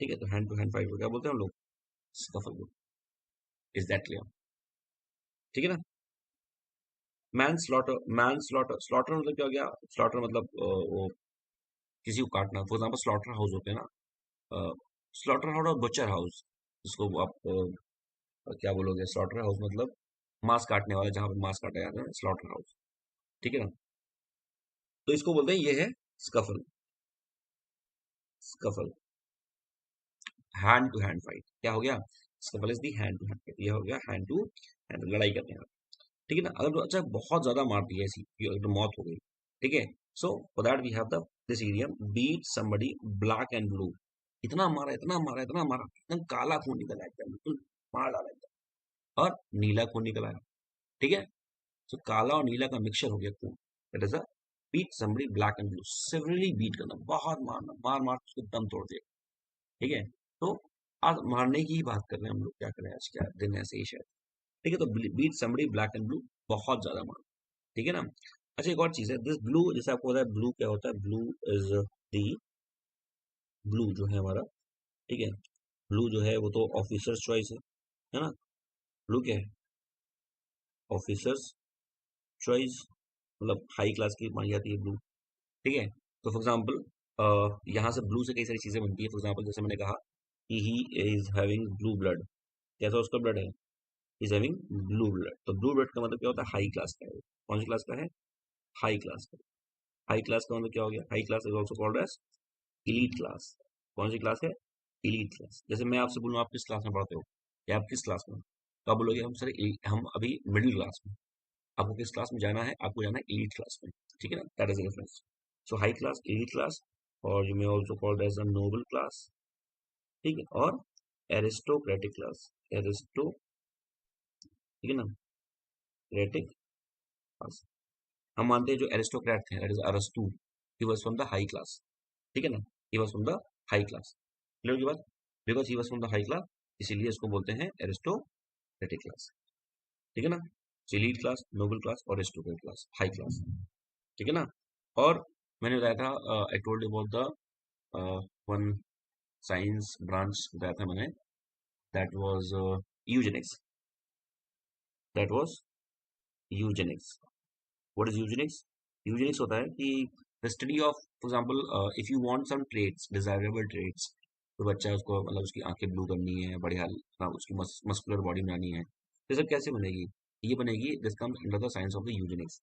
ठीक है, तो hand to hand fight को क्या बोलते हैं हम लोग? स्कफल बोलते हैं। Is that clear? ठीक है ना? Man slaughter, man slaughter, slaughter मतलब क्या हो गया? स्लॉटर मतलब वो किसी को काटना। फॉर एग्जाम्पल स्लॉटर हाउस होते हैं ना, स्लॉटर हाउस और बचर हाउस, जिसको आप क्या बोलोगे? स्लॉटर हाउस मतलब मांस काटने वाला, जहां पर मांस काटा जाता है, स्लॉटर हाउस। ठीक है ना? तो इसको बोलते हैं, ये है scuffle. Scuffle, hand to hand fight. क्या हो गया? Scuffle is the hand to hand fight. ये हो गया हैंड टू हैंड, लड़ाई करने का। ठीक है ना? अगर अच्छा बहुत ज्यादा मार दी ऐसी कि अगर मौत हो गई, ठीक है, so for that we have the this idiom, beat somebody black and blue. इतना मारा, इतना मारा, इतना मारा, एकदम काला खून निकल आया, एकदम बिल्कुल मार डाला एकदम, और नीला खून निकल आया। ठीक है, तो काला और नीला का मिक्सचर हो गया खून, that is a beat somebody black and blue. Severely beat करना, बहुत मारना, मार मार के उसको दम तोड़ दिया। ठीक है, तो आज मारने की ही बात कर रहे हैं हम लोग, क्या करें, आज क्या दिन ऐसे ही शायद। ठीक है, तो beat somebody black and blue, बहुत ज्यादा मार। ठीक है ना। अच्छा, एक और चीज है, दिस ब्लू, जैसे आपको पता है ब्लू क्या होता है, ब्लू इज दी, ब्लू जो है हमारा, ठीक है, ब्लू जो है वो तो ऑफिसर्स चॉइस है ना। ब्लू क्या है, ऑफिसर्स चॉइस, मतलब हाई क्लास की मानी जाती है ब्लू। ठीक है, तो फॉर एग्जाम्पल यहाँ से ब्लू से कई सारी चीजें बनती है। फॉर एग्जाम्पल जैसे मैंने कहा कि he is having blue blood, कैसा उसका ब्लड है, इज हैविंग ब्लू ब्लड। तो ब्लू ब्लड का मतलब क्या होता है, हाई क्लास का है। कौन सी क्लास का है, हाई क्लास का। हाई क्लास का मतलब क्या हो गया, high class is also called as elite class. कौन सी क्लास है, इलीट क्लास। जैसे मैं आपसे बोलूँ आप किस क्लास में पढ़ते हो, या आप किस क्लास में हो? तो आप बोलोगे हम सर हम अभी मिडिल क्लास में। आपको किस क्लास में जाना है, आपको जाना है एलीट क्लास में। ठीक है ना, that is the difference. So high class, elite class, और you may also called as a noble class. ठीक है, और एरिस्टोक्रेटिक क्लास, एरिस्टो, ठीक है ना, क्रेटिक क्लास। हम मानते हैं जो एरिस्टोक्रेट थे, दैट इज अरस्तु, he was from the high class. ठीक है ना, he was from the high class. Clear की बात, because he was from the high class, इसीलिए इसको बोलते हैं एरिस्टोक्रेटिक क्लास। ठीक है ना, एलीट क्लास, नोबल क्लास और एरिस्टोक्रेटिक क्लास, हाई क्लास। ठीक है ना। और मैंने बताया था, I told about the one science branch बताया था मैंने, that was Eugenix, that was Eugenix. What is eugenics, eugenics होता है कि the study of, for example if you want some traits, desirable traits, तो बच्चा है उसको, मतलब उसकी आंखें ब्लू करनी है, बढ़िया उसकी मस्कुलर बॉडी बनानी है, तो सब कैसे बनेगी, ये बनेगी, this comes under the science of the Eugenix.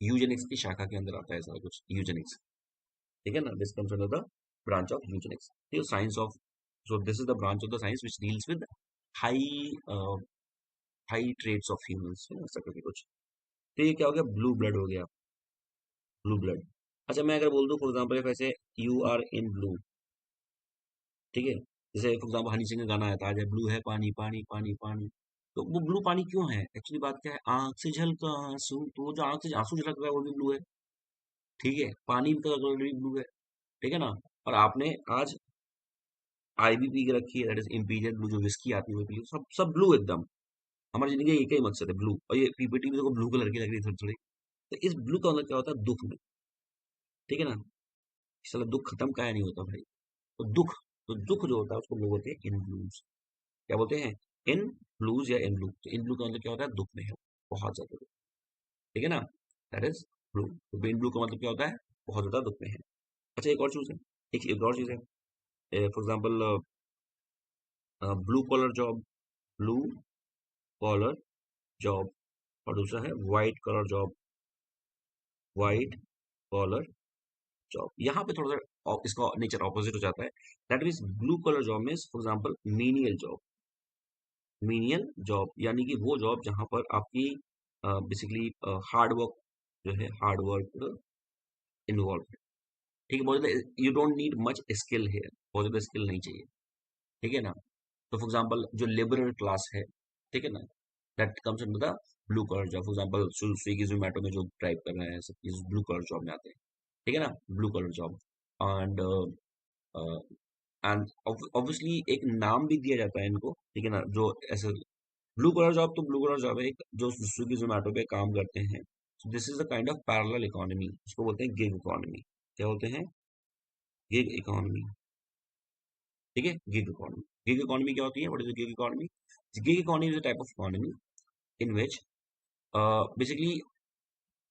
Eugenix की शाखा के अंदर आता है सारा कुछ, यूजेनिक्स। ठीक है ना, this comes under the branch of Eugenix, science of, so this is the branch of the science which deals with high high traits of humans, ऐसा करके कुछ। तो ये क्या हो गया, ब्लू ब्लड हो गया, ब्लू ब्लड। अच्छा, मैं अगर बोल दूं फॉर एग्जांपल ऐसे, यू आर इन ब्लू, ठीक है, जैसे फॉर एग्जांपल हनी सिंह का गाना आता है, ब्लू है पानी पानी पानी पानी, तो वो ब्लू पानी क्यों है, एक्चुअली बात क्या है, आंख से झलका आंसू, तो वो जो आंख से आंसू झलक रहा है वो भी ब्लू है। ठीक है, पानी का कलर भी ब्लू है। ठीक है ना, और आपने आज आईबी पी के रखी है, दैट इज इंपीरियल ब्लू, जो विस्की आती है वो पी, सब सब ब्लू एकदम। हमारी जिंदगी का एक ही मकसद है, ब्लू, और ये पीपीटी भी देखो ब्लू कलर की लग रही है थोड़ी थोड़ी। तो इस ब्लू का मतलब क्या होता है, दुख में। ठीक है ना, साला दुख खत्म का नहीं होता भाई। तो दुख, तो दुख जो होता है उसको लोग बोलते हैं इन ब्लूज। क्या बोलते हैं, इन ब्लूज या इन ब्लू। तो इन ब्लू का मतलब क्या होता है, दुख में है, बहुत ज्यादा दुख। ठीक है ना, दैट इज ब्लू। तो इन ब्लू का मतलब क्या होता है, बहुत ज्यादा दुख में है। अच्छा, एक और चीज है, एक और चीज है, for example blue collar job, blue collar job, और दूसरा है white collar job, white collar job. यहाँ पे थोड़ा सा इसका नेचर ऑपोजिट हो जाता है, that means blue collar job में for example menial job, menial job यानी कि वो जॉब जहां पर आपकी बेसिकली हार्ड वर्क जो है, हार्ड वर्क इन्वॉल्व है। ठीक है, बहुत ज्यादा you don't need much skill है, बहुत ज्यादा स्किल नहीं चाहिए। ठीक है ना, तो फॉर एग्जाम्पल जो लिबरल क्लास है, ठीक है ना, that comes under the blue collar job. For example Swiggy Zomato में जो ड्राइव कर रहे हैं सब इस ब्लू कलर जॉब में आते हैं। ठीक है ना, blue collar job. And and obviously एक नाम भी दिया जाता है इनको। ठीक है ना, जो ऐसे ब्लू कलर जॉब, तो ब्लू कलर जॉब है एक जो स्विगी जोमेटो पे काम करते हैं। This is the kind of parallel economy, इसको बोलते हैं गिग इकोनॉमी। क्या बोलते हैं, गिग इकोनॉमी। ठीक है, गिग इकोनॉमी। गिग इकोनॉमी क्या होती है, what is gig economy, gig economy is a type of economy in which basically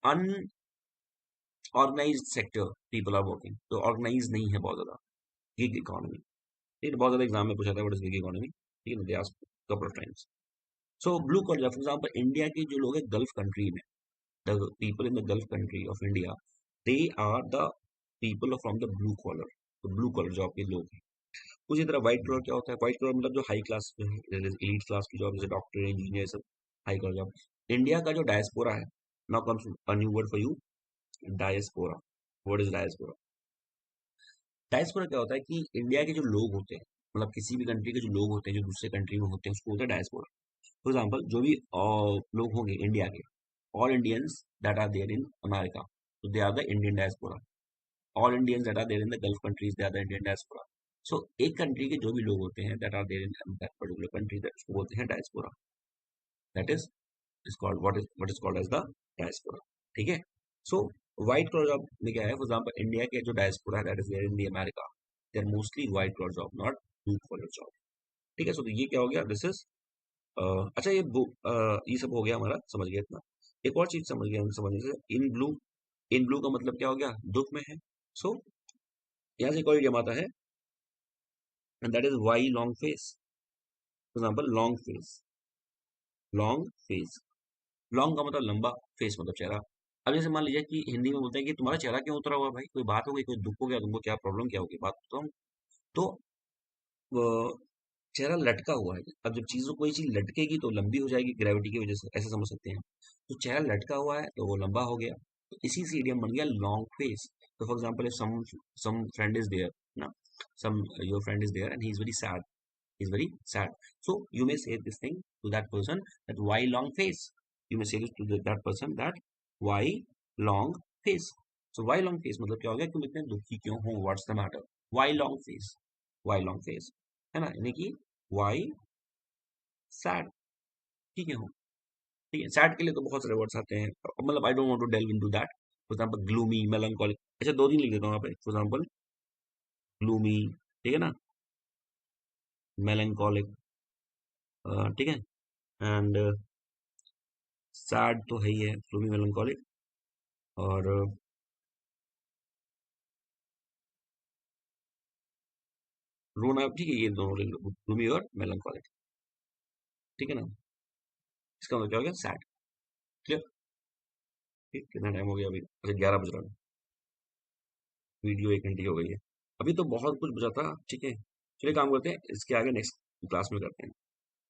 unorganized sector people are working, तो ऑर्गेनाइज नहीं है बहुत ज्यादा, गिग इकोनॉमी। ठीक है, बहुत ज्यादा एग्जाम में पूछा था व्हाट इज गिग इकोनॉमी। ठीक है ना, they asked couple of times. So blue collar, for example India के जो लोग हैं गल्फ कंट्री में, the people in the Gulf country of India, they are the people from the blue collar, तो blue collar job के लोग हैं। उसी तरह व्हाइट कलर क्या होता है, व्हाइट कलर मतलब जो हाई क्लास जो है, एलीट क्लास की जॉब, जैसे डॉक्टर इंजीनियर सब हाई कलर जॉब। इंडिया का जो डायस्पोरा है, now comes a new word for you, diaspora. What is diaspora? Diaspora क्या होता है कि इंडिया के जो लोग होते हैं, मतलब किसी भी कंट्री के जो लोग होते हैं जो दूसरे कंट्री में होते हैं, उसको होता है डायस्पोरा। फॉर एग्जाम्पल, जो भी लोग होंगे इंडिया के, all Indians that are there in America, तो they are the Indian diaspora. All Indians that are there in the Gulf countries, they are the Indian diaspora. So एक country के जो भी लोग होते हैं that are there in that particular country, that उसको बोलते हैं diaspora. That is called what is called as the diaspora. ठीक है। सो व्हाइट कलर जॉब में क्या है, फॉर एग्जाम्पल इंडिया के जो डायस्पोरा है that is there in the America, they are mostly white collar job, not blue collar job. ठीक है। सो ये क्या हो गया, दिस इज अच्छा, ये सब हो गया हमारा, समझ गया इतना। एक और चीज समझ गया समझने से, इन ब्लू, इन ब्लू का मतलब क्या हो गया, दुख में है। सो यहाँ से एक और इडियम आता है, and that is why long face. For example long face, long face, long का मतलब लंबा, फेस मतलब चेहरा। अब जैसे मान लीजिए कि हिंदी में बोलते हैं कि तुम्हारा चेहरा क्यों उतरा हुआ है भाई, कोई बात हो गई, कोई दुख हो गया तुमको, क्या प्रॉब्लम, क्या होगी, बात बताओ। तो चेहरा लटका हुआ है। अब जब चीज़ों कोई चीज़ लटकेगी तो लंबी हो जाएगी ग्रेविटी की वजह से, ऐसे समझ सकते हैं। तो चेहरा लटका हुआ है तो वो लंबा हो गया, तो इसी से इडियम बन गया लॉन्ग फेस। तो for example, if some friend is there ना, some your friend is there and he is very sad, is very sad. So you may say this thing to that person, that why long face. You may say this to that person, that why long face. So why long face मतलब क्या हो गया, तुम इतने दुखी क्यों हो, what's the matter, why long face, why long face, है ना, यानी कि why sad, ठीक है हो। ठीक है, sad के लिए तो बहुत सारे वर्ड्स आते हैं, मतलब I don't want to delve into that. For example gloomy, melancholic, अच्छा दो दिन लिख देता हूँ यहाँ पे। फॉर एग्जांपल ग्लूमी, ठीक है ना, मेलंकोलिक, ठीक है, एंड सैड तो है ही है, ग्लूमी, मेलंकोलिक, और रोना, ठीक है, ये दोनों ले लो, ग्लूमी और मेलंकोलिक, ठीक है ना। इसका मतलब क्या हो गया, सैड। क्लियर? ठीक, कितना टाइम हो गया अभी, अच्छा 11 बज रहा है, वीडियो 1 घंटे की हो गई है। अभी तो बहुत कुछ बचा था, ठीक है। चलिए काम करते हैं, इसके आगे नेक्स्ट क्लास में करते हैं।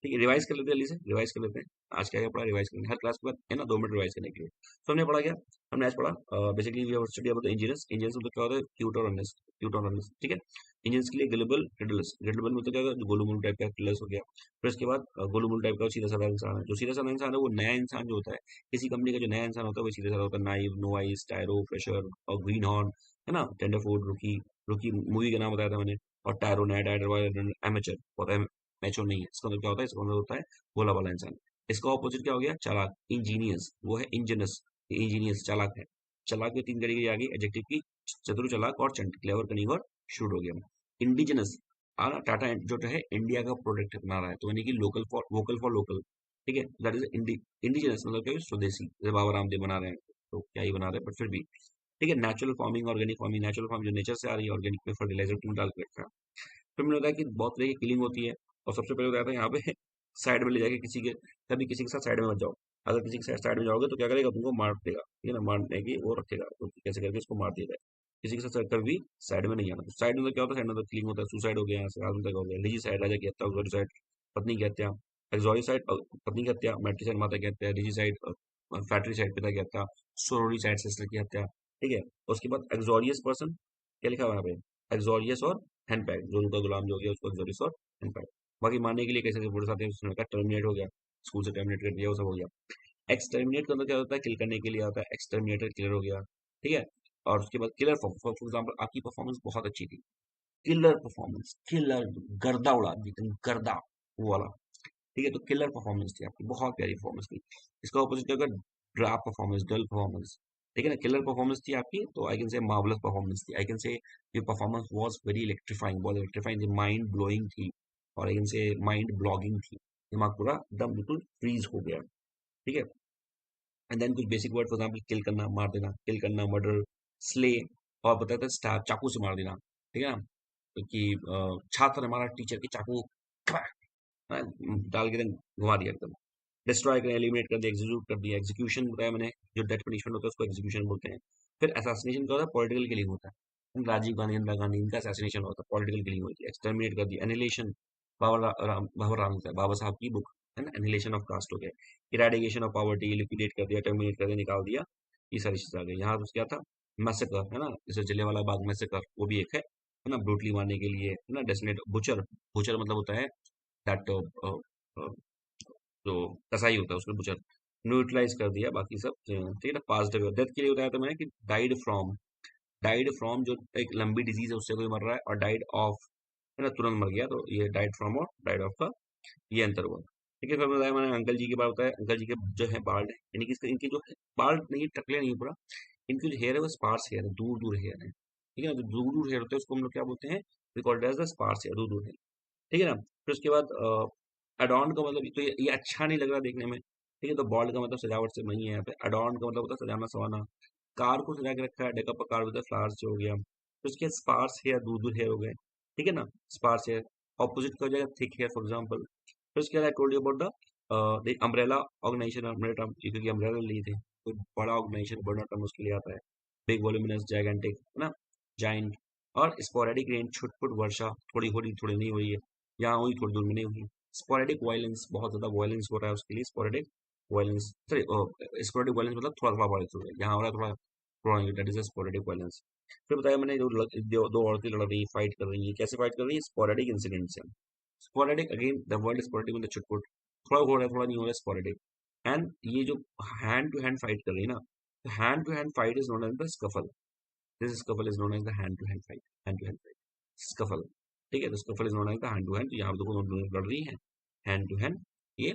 ठीक है, रिवाइज कर लेते हैं, जल्दी से रिवाइज कर लेते हैं। आज क्या क्या पढ़ा, रिवाइज करेंगे हर क्लास के बाद, है ना, 2 मिनट रिवाइज करने के लिए। तो हमने पढ़ा क्या, हमने आज पढ़ा basically we have study about engineers. Engineers मतलब क्या होता है, क्यूट और ऑनेस्ट, क्यूट और ऑनेस्ट, ठीक है। इंजीनियर्स के लिए गलिबल, रिडल्स, रिडल मतलब क्या होता है, जो गोलू मोलू टाइप का रिडल्स हो गया। फिर उसके बाद गोलू मोलू टाइप का सीधा साधा इंसान है, जो सीधा साधा इंसान है वो नया इंसान जो होता है, किसी कंपनी का जो नया इंसान होता है वो सीधा साधा होता है, नाइव, नो आइस, टायरो, फ्रेशर और ग्रीन हॉर्न, है ना, टेंडरफोर्ड, रुकी, रुकी मूवी का नाम बताया था मैंने, और टायरो, नया टायरो वाला, एमेचर होता है, मैचोर नहीं है। इसका मतलब क्या होता है, इसका मतलब होता है भोला वाला इंसान। इसका ऑपोजिट क्या हो गया, चालाक, इंजीनियस, वो है इंजीनियस, इंजीनियस चालाक है। चालाक में 3 तरीके की आ गई एडजेक्टिव की, चतुर, चालाक और चंट, क्लेवर, कनीव और शूड हो गया। इंडिजिनस, टाटा जो है इंडिया का प्रोडक्ट बना रहा है, तो यानी कि local for vocal for local, ठीक है, दैट इज इंडिजिनस, मतलब क्या है, स्वदेशी, जैसे बाबा रामदेव बना रहे हैं, तो क्या ही बना रहे हैं, बट फिर भी ठीक है। Natural farming, organic farming, natural farming जो नेचर से आ रही है, ऑर्गेनिक में फर्टिलाइजर तुम डाल के रखा है। फिर मैंने बताया कि बहुत तरह की किलिंग होती है, और सबसे पहले बताया था यहाँ पे साइड में ले जाके किसी के, कभी किसी के साथ साइड में मत जाओ। अगर किसी के साथ साइड में जाओगे तो क्या करेगा, तुमको मार देगा, ठीक है ना, मारने की वो रखेगा, तो कैसे करके उसको मार दिया जाए। किसी के साथ कभी भी साइड में नहीं आना। तो साइड में तो क्या होता है, साइड में तो किलिंग होता है, सुसाइड हो गया, यहाँ से आदमी तक हो गया, निजी साइड, राजा की हत्या, एक्सॉरी साइड, पत्नी की हत्या, एक्सॉरी साइड पत्नी की हत्या, मैट्री साइड माता की हत्या, निजी साइड फैक्ट्री साइड पिता की हत्या, सोरोरी साइड सिस्टर की हत्या, ठीक है। उसके बाद एक्सोरियस पर्सन, क्या लिखा हुआ है यहाँ पे, एक्सोरियस और हैंडपैक, जो उनका गुलाम जो हो गया उसको एक्सोरियस और हैंडपैक। बाकी मारने के लिए कैसे कैसे वर्ड्स आते हैं, उसने कहा टर्मिनेट हो गया, स्कूल से टर्मिनेट कर दिया, वो सब हो गया। एक्सटर्मिनेट का मतलब क्या होता है, किल करने के लिए आता है, एक्सटर्मिनेटर किलर हो गया, ठीक है। और उसके बाद किलर, फॉर एग्जाम्पल आपकी परफॉर्मेंस बहुत अच्छी थी, किलर परफॉर्मेंस, किलर, गर्दा उड़ा दी तुम, गर्दा, वो वाला, ठीक है। तो किलर परफॉर्मेंस थी आपकी, बहुत प्यारी परफॉर्मेंस थी। इसका ऑपोजिट अगर ड्राप परफॉर्मेंस, डल परफॉर्मेंस, ठीक है ना, किलर परफॉर्मेंस थी आपकी, तो I can say marvelous performance थी, I can say your performance was very electrifying, बहुत इलेक्ट्रीफाइंग थी, माइंड ब्लोइंग थी, और I can say mind blogging थी, दिमाग पूरा एकदम बिल्कुल फ्रीज हो गया, ठीक है। एंड देन कुछ बेसिक वर्ड, फॉर एग्जाम्पल किल करना, मार देना, किल करना, मर्डर, स्ले, और बताया था स्टैब, चाकू से मार देना, ठीक है ना। तो कि छात्र हमारा टीचर की चाकू हाँ, डाल के घुमा दिया एकदम। डिस्ट्रॉय कर, एलिमिनेट कर दिया, एग्जीक्यूट कर दिया, एग्जीक्यूशन बताया मैंने, जो डेथ पनिशमेंट होता है उसको एग्जीक्यूशन बोलते हैं। फिर असैसिनेशन क्या होता है, पॉलिटिकल किलिंग होता है, राजीव गांधी, इंदिरा गांधी, इनका असैसिनेशन होता है, पॉलिटिकल किलिंग होती है। एक्सटर्मिनेट कर दिया, एनिलेशन, बाबर राम का, बाबा साहब की बुक है ना, एनिलेशन ऑफ कास्ट हो गया। इरेडिकेशन ऑफ पॉवर्टी, लिक्विडेट कर दिया, टर्मिनेट कर दिया, निकाल दिया, ये सारी चीजें आ गई। यहाँ तो क्या था, मैसेकर है ना, जैसे जलियांवाला बाग मैसेकर वो भी एक है ना, ब्रूटली मारने के लिए है ना, डेसिग्नेट बुचर, बुचर मतलब होता है दैट जो कसाई होता है उसमें बुचर, न्यूट्रलाइज कर दिया बाकी सब, ठीक है ना। पास्ट डेथ के लिए बताया था मैंने कि डाइड फ्रॉम जो एक लंबी डिजीज है उससे कोई मर रहा है, और डाइड ऑफ है ना, तुरंत मर गया, तो ये डाइड फ्रॉम और डाइड ऑफ का ये अंतर हुआ। ठीक है, फिर बताया मैंने अंकल जी की बात, बताया अंकल जी के जो है बाल है, यानी कि इनके जो बाल नहीं, टकले नहीं पूरा, इनकी जो हेयर है वो स्पार्स हेयर है, दूर दूर हेयर है, ठीक है ना। जो दूर दूर हेयर होते हैं उसको हम लोग क्या बोलते हैं, we called as the sparse hair, दूर दूर हेयर, ठीक है ना। फिर उसके बाद अडॉर्न का मतलब, तो ये अच्छा नहीं लग रहा देखने में, ठीक है, तो बॉल्ड का मतलब सजावट से नहीं है यहाँ पे, अडॉर्न का मतलब होता है सजाना सवाना, कार को सजा के रखा है, डेकअप कार विद फ्लावर्स जो हो गया। फिर उसके बाद स्पार्स हेयर, दूर दूर हेयर हो गए, ठीक है ना, स्पार्स हेयर। ऑपोजिट का हो जाएगा थिक हेयर फॉर एग्जाम्पल। फिर उसके बाद I told you about the umbrella organization, umbrella term, क्योंकि अम्ब्रेला लिए थे, कोई बड़ा ऑर्गेनाइजेशन, बड़ा टर्म उसके लिए आता है, बिग वॉल्यूमिनस जाइगेंटिक है ना, जाइंट। और स्पोरेडिक रेन, छुटपुट वर्षा, थोड़ी हो रही थोड़ी नहीं हुई है, यहाँ हुई थोड़ी दूर में नहीं हुई। स्पोरेडिक वायलेंस, बहुत ज्यादा वायलेंस हो रहा है उसके लिए sporadic violence, sorry sporadic violence मतलब थोड़ा थोड़ा वायलेंस हो रहा है, यहाँ हो रहा है थोड़ा थोड़ा, दैट इज स्पोरेडिक वायलेंस। फिर बताया मैंने जो दो औरतें लड़ रही, फाइट कर रही है, कैसे फाइट कर रही है, स्पोरेडिक इंसिडेंट से। Sporadic again the word sporadic मतलब छुटपुट, थोड़ा हो रहा है थोड़ा नहीं हो रहा है, स्पोरेडिक। एंड ये जो हैंड टू हैंड फाइट कर रही है ना, hand to hand fight is known as the scuffle, this scuffle is known as the hand to hand fight, hand to hand fight, scuffle, ठीक है, तो scuffle is known as the hand to hand, तो यहाँ पे देखो दोनों लड़ रही है, हैंड टू हैंड ये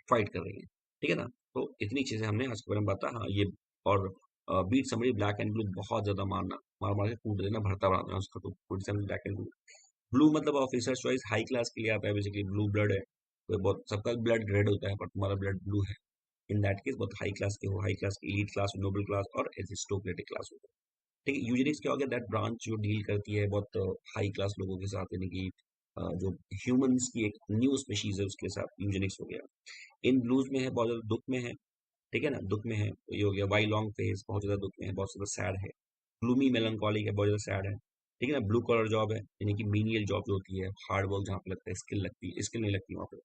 फाइट कर रही है, ठीक है ना। तो इतनी चीजें हमने आज के बारे में बात, हाँ ये, और beat somebody black and blue, बहुत ज्यादा मारना, मार मार के कूट देना, भरता बनाना उसका, तो ब्लैक एंड ब्लू। ब्लू मतलब ऑफिसर चॉइस, हाई क्लास के लिए आता है, बेसिकली ब्लू ब्लड है, तो बहुत सबका ब्लड रेड होता है, पर तुम्हारा ब्लड ब्लू है, इन दैट केस बहुत हाई क्लास के हो, हाई क्लास की एलीट क्लास, नोबल क्लास और एरिस्टोक्रेटिक क्लास हो, ठीक है। यूजेनिक्स क्या हो गया, दैट ब्रांच जो डील करती है बहुत हाई क्लास लोगों के साथ, यानी कि जो ह्यूमंस की एक न्यू स्पीशीज है उसके साथ यूजेनिक्स हो गया। इन ब्लूज में है, बहुत ज्यादा दुख में है, ठीक है ना, दुख में है, तो ये हो गया। वाई लॉन्ग फेस, बहुत ज्यादा दुख में है, बहुत ज्यादा सैड है। ग्लूमी मेलंकॉलिक है, बहुत ज्यादा सैड है, ठीक है ना। ब्लू कलर जॉब है, यानी कि मीनियल जॉब जो होती है, हार्ड वर्क जहाँ पे लगता है, स्किल लगती है, स्किल नहीं लगती वहाँ पे,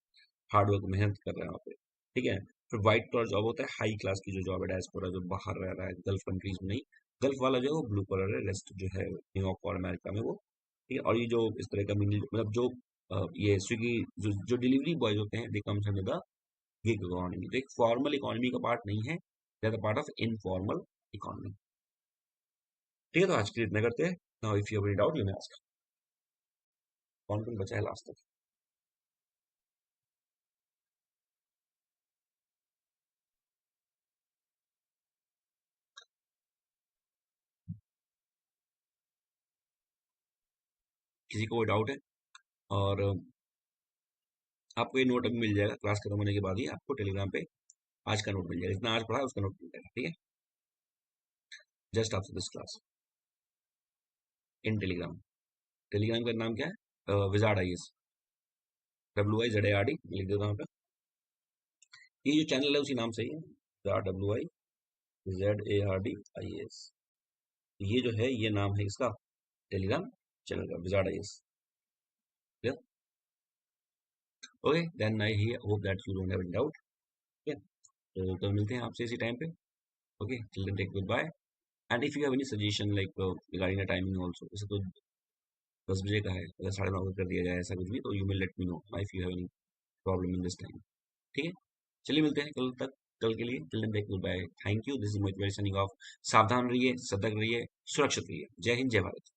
हार्ड वर्क मेहनत कर रहे हैं वहाँ पे, ठीक है। फिर व्हाइट कलर जॉब होता है, हाई क्लास की जो जॉब है, डायस्पोरा जो बाहर रह रहा है, गल्फ कंट्रीज में नहीं, गल्फ वाला जो है वो ब्लू कलर है, रेस्ट जो है न्यूयॉर्क और अमेरिका में वो, ठीक है। और ये जो इस तरह का मतलब जो ये स्विगी जो डिलीवरी बॉयज होते हैं, they comes under the gig economy, तो एक फॉर्मल इकोनॉमी का पार्ट नहीं है, they are the part of informal economy, ठीक है। तो आज के लिए इतना करते हैं, now if you have any doubt you may ask. कौन कौन बचा है लास्ट तक? किसी को कोई डाउट है? और आपको ये नोट अभी मिल जाएगा क्लास खत्म होने के बाद ही, आपको टेलीग्राम पे आज का नोट मिल जाएगा, जितना आज पढ़ा है उसका नोट मिल जाएगा, ठीक है, just after this class, in Telegram. Telegram का नाम क्या है? विजार्ड आई एस, WIZARD लिख देता हूँ पे, ये जो चैनल है उसी नाम से ही है, WIZARDIAS, ये जो है ये नाम है इसका टेलीग्राम चैनल का, Wizard I S. Okay, then I hope that you don't have any doubt, ठीक है। तो कल मिलते हैं आपसे इसी टाइम पे, okay, till then take good bye. And if you have any suggestion like regarding the timing also, जैसे तो 10 बजे का है, अगर 9:30 का कर दिया जाए ऐसा कुछ भी, तो you will let me know if you have any problem in this time, ठीक है। चलिए मिलते हैं कल तक, कल के लिए till then take good bye, thank you, this is Mohit signing off. सावधान रहिए, सतर्क रहिए, सुरक्षित रहिए, जय हिंद, जय भारत।